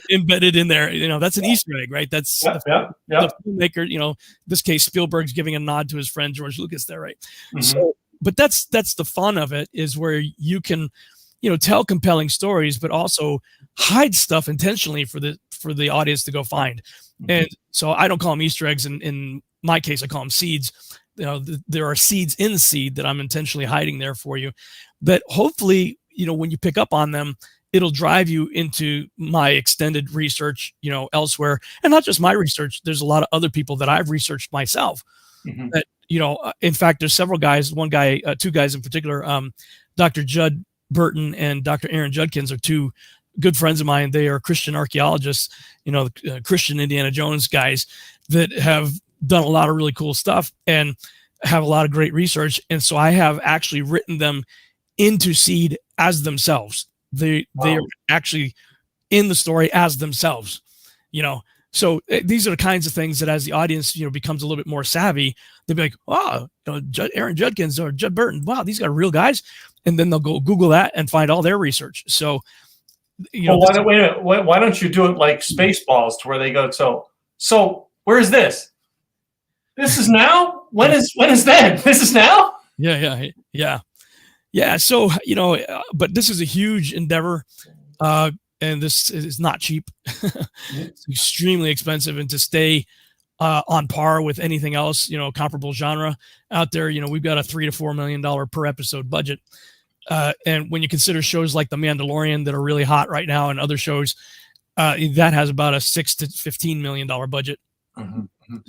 B: embedded in there. That's an Easter egg, right? That's the filmmaker. In this case, Spielberg's giving a nod to his friend George Lucas there, right? Mm-hmm. So, but that's the fun of it, is where you can, tell compelling stories, but also hide stuff intentionally for the audience to go find. Mm-hmm. And so I don't call them Easter eggs. In my case, I call them seeds. There are seeds in the seed that I'm intentionally hiding there for you, that hopefully, when you pick up on them, it'll drive you into my extended research, elsewhere. And not just my research. There's a lot of other people that I've researched myself. Mm-hmm. That, in fact, there's several guys, two guys in particular, Dr. Judd Burton and Dr. Aaron Judkins are two good friends of mine. They are Christian archaeologists, Christian Indiana Jones guys that have done a lot of really cool stuff and have a lot of great research. And so I have actually written them into seed as themselves. They are actually in the story as themselves, So these are the kinds of things that, as the audience, becomes a little bit more savvy, they'll be like, "Oh, Aaron Judkins or Judd Burton. Wow, these are real guys." And then they'll go Google that and find all their research. So,
A: why don't you do it like Spaceballs, to where they go, so where is this? This is now? When is then? This is now? Yeah. So, but this is a huge endeavor. And this is not cheap. It's extremely expensive. And to stay on par with anything else, comparable genre out there, we've got a $3 to $4 million per episode budget. And when you consider shows like The Mandalorian that are really hot right now, and other shows, that has about a $6 to $15 million budget. Mm-hmm.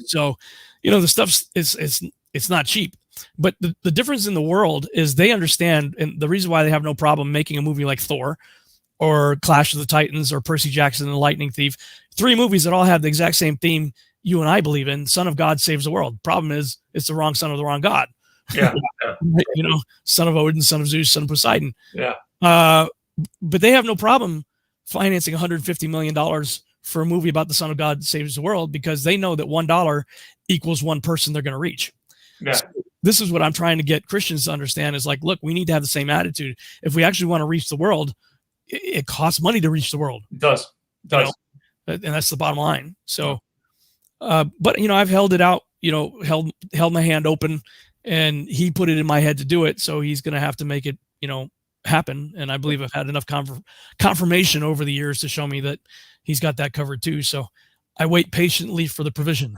A: So, the stuff it's not cheap. But the difference in the world is they understand, and the reason why they have no problem making a movie like Thor or Clash of the Titans or Percy Jackson and the Lightning Thief, 3 movies that all have the exact same theme you and I believe in: Son of God saves the world. Problem is, it's the wrong son of the wrong God. Yeah.
B: Son of Odin, son of Zeus, son of Poseidon.
A: Yeah.
B: But they have no problem financing $150 million for a movie about the Son of God saves the world, because they know that $1 equals one person they're going to reach.
A: Yeah.
B: So this is what I'm trying to get Christians to understand, is like, look, we need to have the same attitude. If we actually want to reach the world, it costs money to reach the world.
A: It does.
B: And that's the bottom line. So, but I've held it out, held my hand open, and he put it in my head to do it. So he's going to have to make it, happen. And I believe I've had enough confirmation over the years to show me that he's got that covered too. So I wait patiently for the provision.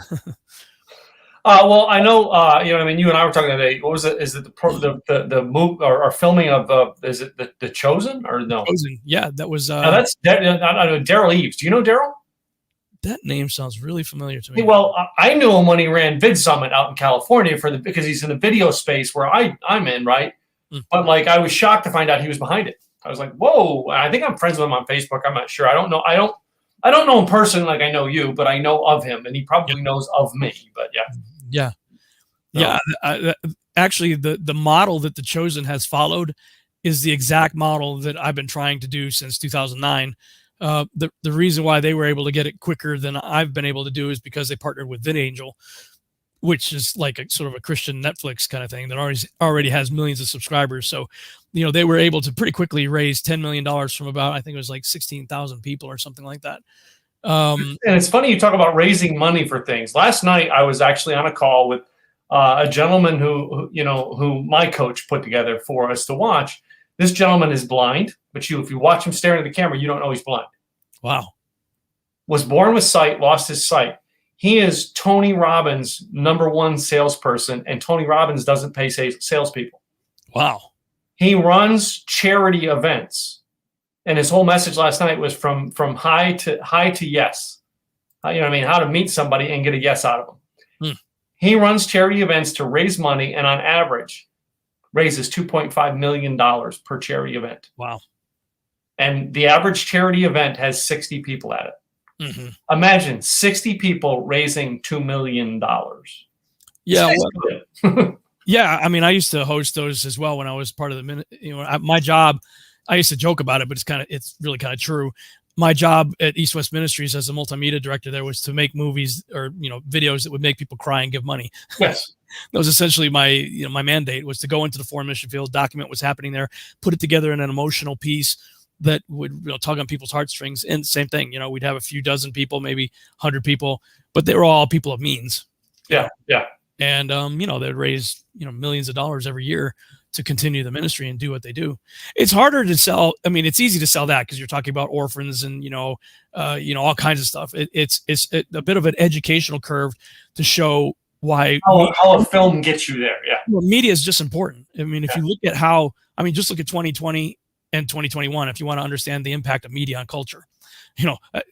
A: Well, I know, you and I were talking today. What was it? Is it the move or filming of is it the Chosen or no?
B: Chosen, yeah, that was.
A: No, that's Daryl Eves. Do you know Daryl?
B: That name sounds really familiar to me.
A: Well, I knew him when he ran Vid Summit out in California because he's in the video space where I'm in, right? Mm. But I was shocked to find out he was behind it. I was like, whoa! I think I'm friends with him on Facebook. I'm not sure. I don't know. I don't know him personally like I know you, but I know of him, and he probably knows of me. But yeah.
B: Actually, the model that The Chosen has followed is the exact model that I've been trying to do since 2009. The reason why they were able to get it quicker than I've been able to do is because they partnered with VidAngel, which is like a sort of a Christian Netflix kind of thing that already has millions of subscribers. So, they were able to pretty quickly raise $10 million from about, I think it was like 16,000 people or something like that.
A: And it's funny you talk about raising money for things. Last night I was actually on a call with a gentleman who my coach put together for us to watch. This gentleman is blind, but if you watch him staring at the camera, you don't know he's blind.
B: Wow.
A: Was born with sight, lost his sight. He is Tony Robbins' #1 salesperson, and Tony Robbins doesn't pay salespeople.
B: Wow.
A: He runs charity events. And his whole message last night was from high to yes. How to meet somebody and get a yes out of them. Hmm. He runs charity events to raise money, and on average raises $2.5 million per charity event.
B: Wow.
A: And the average charity event has 60 people at it. Mm-hmm. Imagine 60 people raising $2 million.
B: Yeah. Yeah. I used to host those as well when I was part of my job. I used to joke about it, but it's really kind of true. My job at East West Ministries as a multimedia director there was to make movies or, videos that would make people cry and give money.
A: Yes.
B: That was essentially my mandate, was to go into the foreign mission field, document what's happening there, put it together in an emotional piece that would tug on people's heartstrings. And same thing, we'd have a few dozen people, maybe 100 people, but they were all people of means.
A: Yeah. Yeah.
B: And, they'd raise, millions of dollars every year to continue the ministry and do what they do. It's harder to sell. I mean, it's easy to sell that because you're talking about orphans and, all kinds of stuff. It's a bit of an educational curve to show why
A: how a film gets you there. Yeah.
B: Media is just important. I mean, if you look at just look at 2020 and 2021, if you want to understand the impact of media on culture,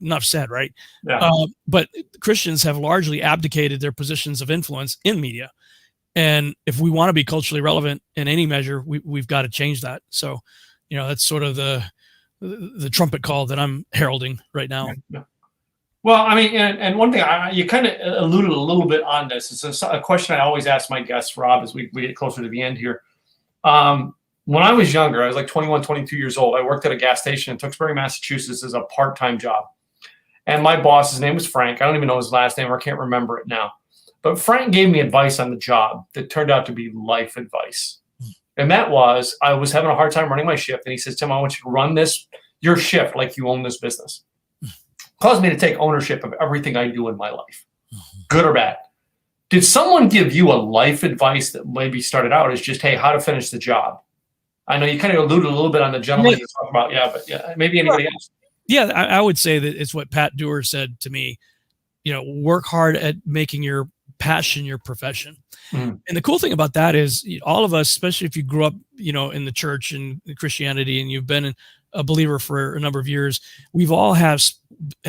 B: enough said, right?
A: Yeah.
B: But Christians have largely abdicated their positions of influence in media. And if we want to be culturally relevant in any measure, we've got to change that. So, that's sort of the trumpet call that I'm heralding right now.
A: Yeah. Well, I mean, and one thing you kind of alluded a little bit on this. It's a question I always ask my guests, Rob, as we get closer to the end here. When I was younger, I was like 21, 22 years old. I worked at a gas station in Tewksbury, Massachusetts as a part-time job. And my boss, his name was Frank. I don't even know his last name, or I can't remember it now. But Frank gave me advice on the job that turned out to be life advice. And that was, I was having a hard time running my shift. And he says, Tim, I want you to run your shift like you own this business. Caused me to take ownership of everything I do in my life, good or bad. Did someone give you a life advice that maybe started out as just, hey, how to finish the job? I know you kind of alluded a little bit on the gentleman you talked about. Yeah, but maybe anybody else.
B: Yeah, I would say that it's what Pat Dewar said to me, work hard at making your passion your profession. And the cool thing about that is all of us, especially if you grew up, in the church and Christianity, and you've been a believer for a number of years, we've all have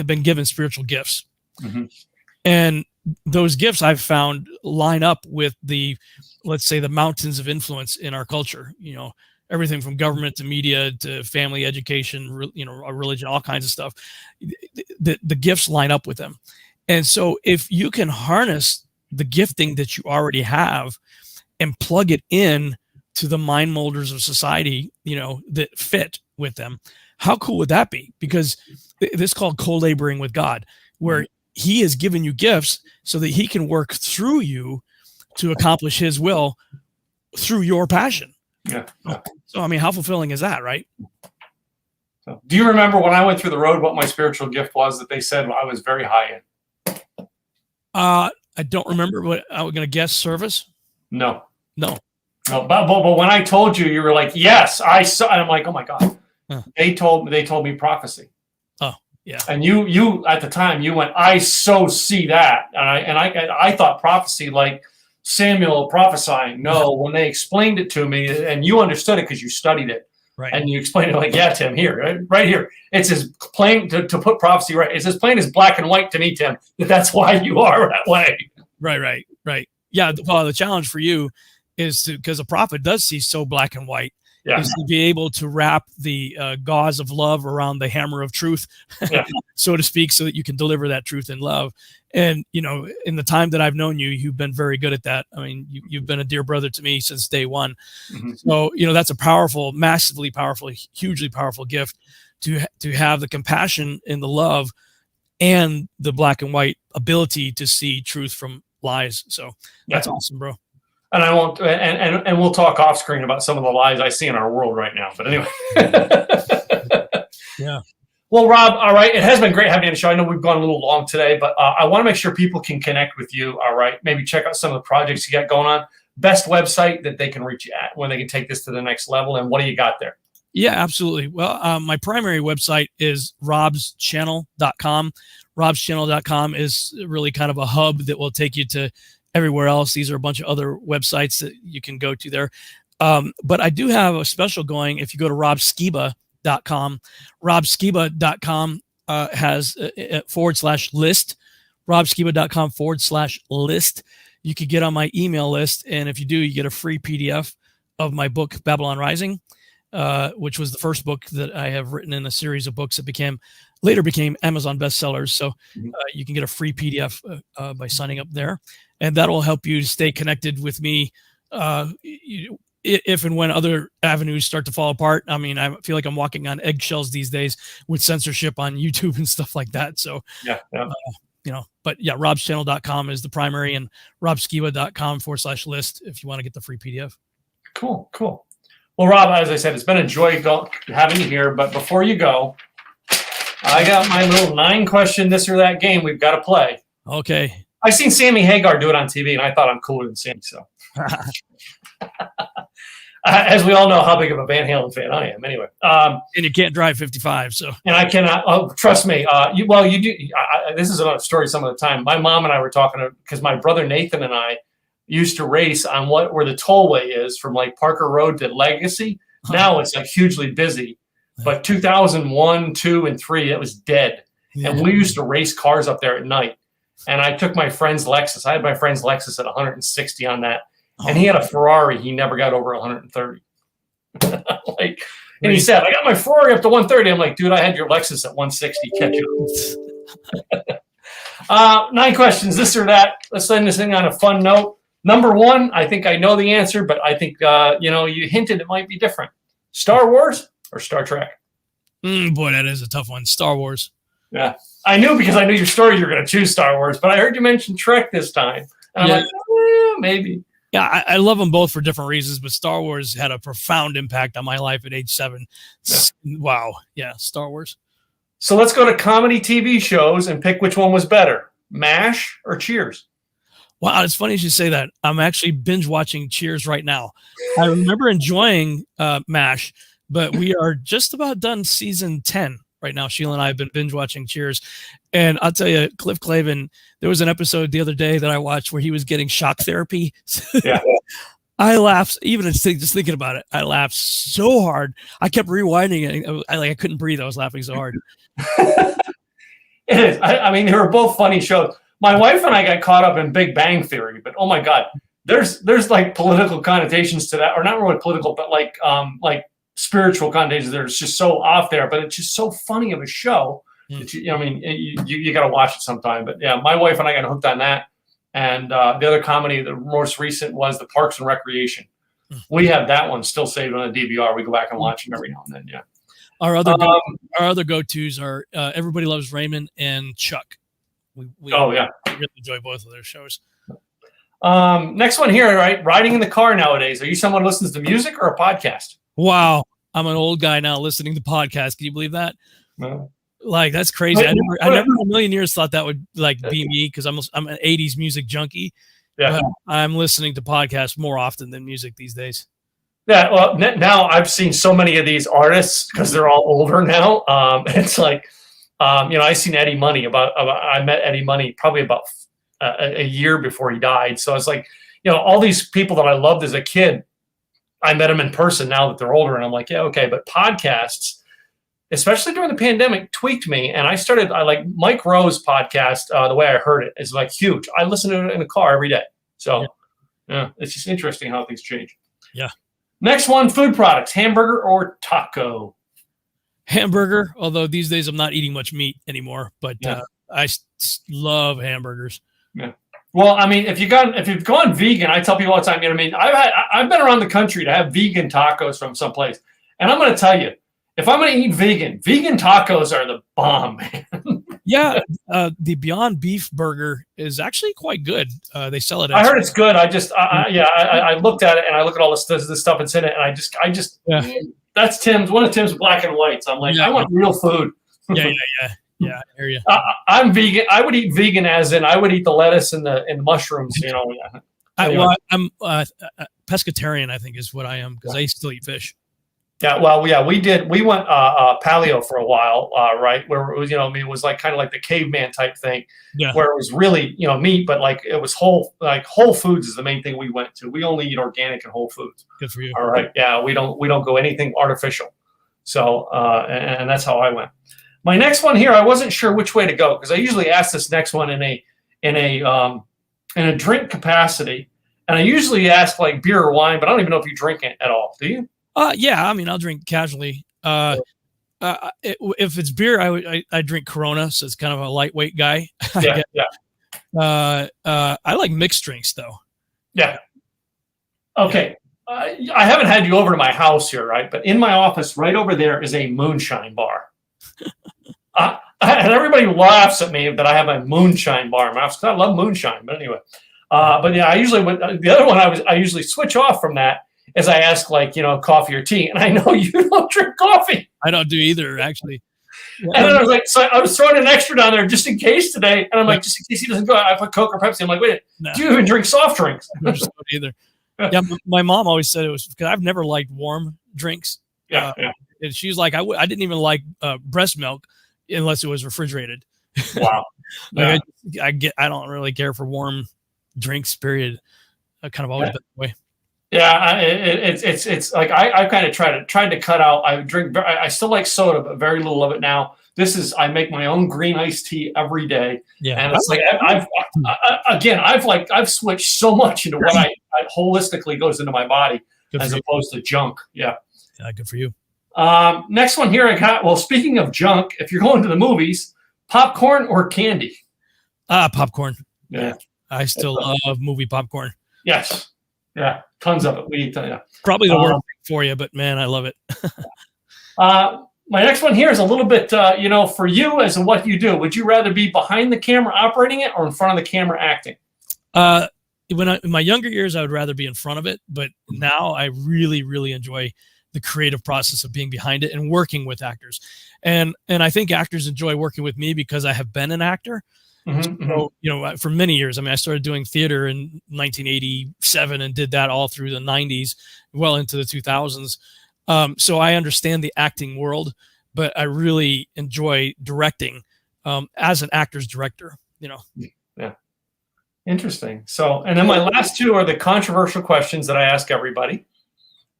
B: been given spiritual gifts. And those gifts I've found line up with let's say the mountains of influence in our culture, everything from government to media to family education, religion, all kinds of stuff. The gifts line up with them. And so if you can harness the gifting that you already have and plug it in to the mind molders of society, that fit with them, how cool would that be? Because this is called co-laboring with God, where he has given you gifts so that he can work through you to accomplish his will through your passion.
A: Yeah.
B: So, I mean, how fulfilling is that, right?
A: So, do you remember when I went through the road, what my spiritual gift was that they said I was very high in?
B: I don't remember. What I was going to guess, service.
A: No.
B: But
A: when I told you, you were like, yes, I saw. And I'm like, oh my God. They told me prophecy.
B: Oh, yeah.
A: And you at the time you went, I so see that, and I thought prophecy like Samuel prophesying. No, when they explained it to me, and you understood it because you studied it,
B: right?
A: And you explained it like, yeah, Tim, here, right here, it's as plain to put prophecy right. It's as plain as black and white to me, Tim. That's why you are that way.
B: Right. Yeah. Well, the challenge for you is because a prophet does see so black and white.
A: Yeah.
B: Is to be able to wrap the gauze of love around the hammer of truth, so to speak, so that you can deliver that truth in love. And, in the time that I've known you, you've been very good at that. I mean, you've been a dear brother to me since day one. So, that's a powerful, massively powerful, hugely powerful gift to have the compassion and the love and the black and white ability to see truth from lies. So that's awesome, bro.
A: And I won't, and we'll talk off screen about some of the lies I see in our world right now. But anyway.
B: Yeah.
A: Well, Rob, all right. It has been great having you on the show. I know we've gone a little long today, but I want to make sure people can connect with you. All right. Maybe check out some of the projects you got going on. Best website that they can reach you at when they can take this to the next level. And what do you got there?
B: Yeah, absolutely. Well, my primary website is robschannel.com. Robschannel.com is really kind of a hub that will take you to everywhere else. These are a bunch of other websites that you can go to there. But I do have a special going. If you go to robskiba.com, robskiba.com has /list, robskiba.com/list. You could get on my email list. And if you do, you get a free PDF of my book, Babylon Rising, which was the first book that I have written in a series of books that later became Amazon bestsellers. So you can get a free PDF by signing up there. And that will help you stay connected with me if and when other avenues start to fall apart. I mean, I feel like I'm walking on eggshells these days with censorship on YouTube and stuff like that. So But yeah, robschannel.com is the primary, and robskiba.com/list if you want to get the free PDF.
A: Cool. Well, Rob, as I said, it's been a joy having you here. But before you go, I got my little 9-question this or that game we've got to play.
B: Okay.
A: I've seen Sammy Hagar do it on TV, and I thought I'm cooler than Sammy. So, as we all know, how big of a Van Halen fan I am. Anyway,
B: and you can't drive 55, so.
A: And I cannot. Oh, trust me. You do. This is another story. Some of the time, my mom and I were talking because my brother Nathan and I used to race on where the tollway is from like Parker Road to Legacy. Now it's like hugely busy, but 2001, 2, and 3, it was dead. Yeah. And we used to race cars up there at night. And I took my friend's Lexus. I had my friend's Lexus at 160 on that. And he had a Ferrari. He never got over 130. And he said, I got my Ferrari up to 130. I'm like, dude, I had your Lexus at 160. Catch up. 9 questions, this or that. Let's end this thing on a fun note. Number 1, I think I know the answer, but I think, you hinted it might be different. Star Wars or Star Trek?
B: Boy, that is a tough one. Star Wars.
A: Yeah. I knew because I knew your story you were going to choose Star Wars, but I heard you mention Trek this time. And I'm like, maybe.
B: Yeah, I love them both for different reasons, but Star Wars had a profound impact on my life at age 7. Yeah. Wow. Yeah, Star Wars.
A: So let's go to comedy TV shows and pick which one was better, MASH or Cheers?
B: Wow, it's funny you should say that. I'm actually binge watching Cheers right now. I remember enjoying MASH, but we are just about done season 10 right now. Sheila and I have been binge watching Cheers. And I'll tell you, Cliff Clavin, there was an episode the other day that I watched where he was getting shock therapy.
A: Yeah.
B: I laughed, even just thinking about it. I laughed so hard. I kept rewinding it. I couldn't breathe. I was laughing so hard.
A: It is. I mean, they were both funny shows. My wife and I got caught up in Big Bang Theory, but oh my God, there's like political connotations to that, or not really political, but like spiritual connotations that are just so off there. But it's just so funny of a show. That you got to watch it sometime. But yeah, my wife and I got hooked on that. And the other comedy, the most recent, was the Parks and Recreation. We have that one still saved on a DVR. We go back and watch it every now and then. Yeah.
B: Our other go-tos are Everybody Loves Raymond and Chuck. We really enjoy both of their shows.
A: Next one here, right? Riding in the car nowadays. Are you someone who listens to music or a podcast?
B: Wow, I'm an old guy now listening to podcasts. Can you believe that?
A: No.
B: Like, that's crazy. I never in a million years thought that would be me, because I'm an 80s music junkie. Yeah, but I'm listening to podcasts more often than music these days.
A: Yeah, well, now I've seen so many of these artists because they're all older now. It's like, I seen Eddie Money I met Eddie Money probably about a year before he died. So it's like, all these people that I loved as a kid, I met them in person now that they're older, and I'm like, yeah, okay. But podcasts, especially during the pandemic, tweaked me. And I like Mike Rowe's podcast, The Way I Heard It, is like huge. I listen to it in the car every day. So yeah, it's just interesting how things change.
B: Yeah.
A: Next one, food products, hamburger or taco?
B: Hamburger, although these days I'm not eating much meat anymore, but I love hamburgers. Yeah.
A: Well, I mean, if you've gone vegan, I tell people all the time, I've been around the country to have vegan tacos from someplace. And I'm going to tell you, if I'm going to eat vegan tacos are the bomb, man.
B: Yeah, the Beyond Beef burger is actually quite good. They sell it.
A: I heard it's good. I looked at it, and I look at all the stuff that's in it, and I just that's one of Tim's black and whites. I'm like, I want real food.
B: Yeah, I hear you.
A: I'm vegan. I would eat vegan as in I would eat the lettuce and the mushrooms.
B: Anyway. I'm pescatarian, I think, is what I am, because I still eat fish.
A: Yeah, well, yeah, we went paleo for a while, right? Where it was, it was like kind of like the caveman type thing, where it was really, meat, but like it was whole foods is the main thing we went to. We only eat organic and whole foods.
B: Good for you.
A: All right, yeah, we don't go anything artificial. So, and that's how I went. My next one here, I wasn't sure which way to go, because I usually ask this next one in a drink capacity, and I usually ask like beer or wine, but I don't even know if you drink it at all. Do you?
B: Yeah, I mean, I'll drink casually. If it's beer, I drink Corona, so it's kind of a lightweight guy. I like mixed drinks though. Yeah. Okay. I haven't had you over to my house here, right? But in my office, right over there, is a moonshine bar.
A: and everybody laughs at me that I have my moonshine bar in my house because I love moonshine. But anyway, but yeah, I usually the other one I usually switch off from that as I ask like coffee or tea, and I know you don't drink coffee.
B: I don't do either, actually.
A: And then I was like, so I was throwing an extra down there just in case today, and I'm like, just in case he doesn't go, I put Coke or Pepsi. I'm like, wait, do you even drink soft drinks?
B: I don't either. Yeah, my mom always said it was because I've never liked warm drinks.
A: Yeah.
B: And she's like, I didn't even like breast milk unless it was refrigerated.
A: Wow.
B: Like I don't really care for warm drinks. Period. I kind of always been that way.
A: Yeah, it's like I kind of tried to cut out. I still like soda, but very little of it now. I make my own green iced tea every day. Yeah, and it's like I've switched so much into what I holistically goes into my body as opposed to junk. Yeah,
B: good for you.
A: Next one here I got. Well, speaking of junk, if you're going to the movies, popcorn or candy?
B: Popcorn.
A: Yeah,
B: I still love movie popcorn.
A: Yes. Yeah, tons of it. We eat. Yeah.
B: Probably the worst thing for you, but man, I love it.
A: My next one here is a little bit, for you as in what you do. Would you rather be behind the camera operating it or in front of the camera acting?
B: In my younger years, I would rather be in front of it, but now I really, really enjoy the creative process of being behind it and working with actors. And I think actors enjoy working with me because I have been an actor. Mm-hmm. So, for many years, I mean, I started doing theater in 1987 and did that all through the 90s, well into the 2000s. So I understand the acting world, but I really enjoy directing as an actor's director,
A: Yeah. Interesting. So, and then my last two are the controversial questions that I ask everybody.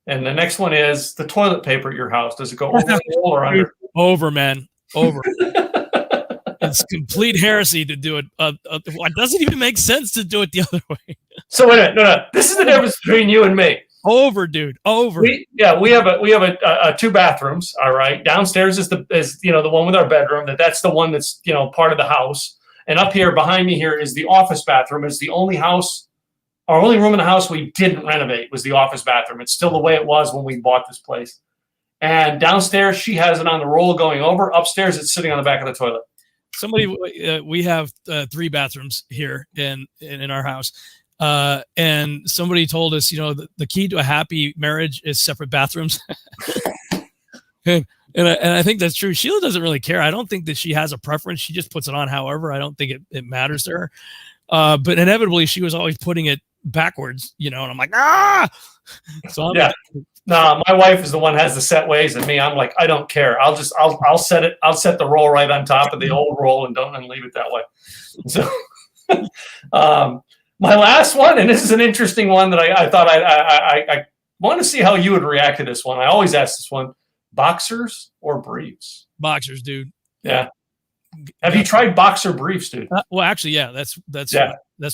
A: And the next one is the toilet paper at your house. Does it go over or under?
B: Over, man. Over. It's complete heresy to do it. It doesn't even make sense to do it the other way.
A: So wait a minute. No. This is the difference between you and me.
B: Over, dude. Over.
A: We have two bathrooms. All right. Downstairs is the one with our bedroom. That's the one that's part of the house. And up here behind me here is the office bathroom. It's the only room in the house we didn't renovate was the office bathroom. It's still the way it was when we bought this place. And downstairs she has it on the roll going over. Upstairs it's sitting on the back of the toilet.
B: We have 3 bathrooms here in our house. And somebody told us, the key to a happy marriage is separate bathrooms. and I think that's true. Sheila doesn't really care. I don't think that she has a preference. She just puts it on however. I don't think it matters to her. But inevitably she was always putting it backwards, and I'm like, So
A: no, my wife is the one who has the set ways, and me, I'm like, I don't care. I'll set it. I'll set the roll right on top of the old roll and leave it that way. So, my last one, and this is an interesting one that I thought I want to see how you would react to this one. I always ask this one: boxers or briefs?
B: Boxers, dude.
A: Yeah. Have you tried boxer briefs, dude?
B: Well, actually, yeah. That's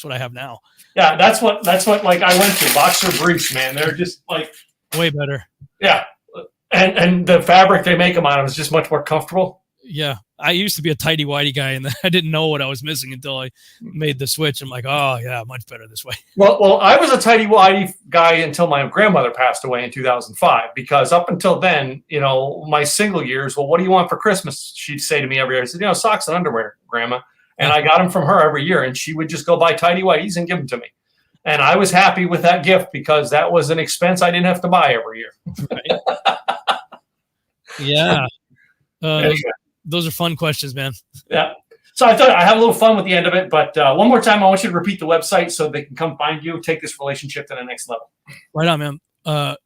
B: what I have now.
A: Yeah, that's what like I went to boxer briefs, man. They're just like
B: way better.
A: Yeah, and the fabric they make them out of is just much more comfortable.
B: Yeah, I used to be a tighty whitey guy, and I didn't know what I was missing until I made the switch. I'm like, oh yeah, much better this way.
A: Well, I was a tighty whitey guy until my grandmother passed away in 2005. Because up until then, my single years. Well, what do you want for Christmas? She'd say to me every year. I said, socks and underwear, Grandma. And I got them from her every year, and she would just go buy tighty whities and give them to me. And I was happy with that gift because that was an expense I didn't have to buy every year.
B: Right. Yeah. Those are fun questions, man.
A: Yeah. So I thought I have a little fun with the end of it, but one more time, I want you to repeat the website so they can come find you, take this relationship to the next level.
B: Right on, man.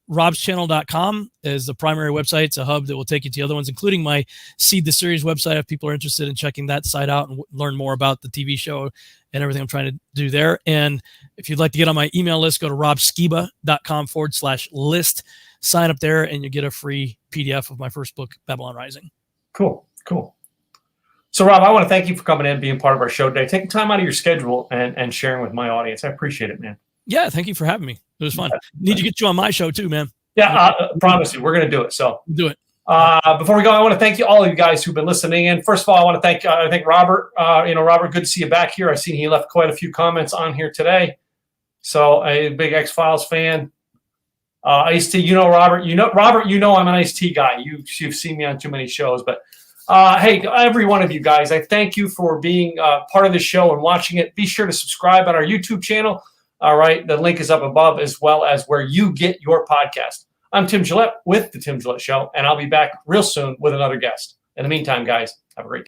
B: robschannel.com is the primary website. It's a hub that will take you to the other ones, including my Seed the Series website if people are interested in checking that site out and learn more about the TV show and everything I'm trying to do there. And if you'd like to get on my email list, go to robskiba.com/list. Sign up there and you get a free PDF of my first book, Babylon Rising.
A: Cool. So, Rob, I want to thank you for coming in, being part of our show today, taking time out of your schedule and sharing with my audience. I appreciate it, man.
B: Yeah, thank you for having me. It was fun. Need to get you on my show too, man.
A: Yeah, I promise you, we're going to do it. So
B: do it.
A: Before we go, I want to thank you, all of you guys who've been listening in. First of all, I want to thank Robert. Robert, good to see you back here. I've seen he left quite a few comments on here today. So a big X-Files fan. Ice-T, Robert. Robert, I'm an Ice-T guy. You've seen me on too many shows, but Hey, every one of you guys, I thank you for being part of the show and watching it. Be sure to subscribe on our YouTube channel. All right. The link is up above, as well as where you get your podcast. I'm Tim Gillette with The Tim Gillette Show, and I'll be back real soon with another guest. In the meantime, guys, have a great day.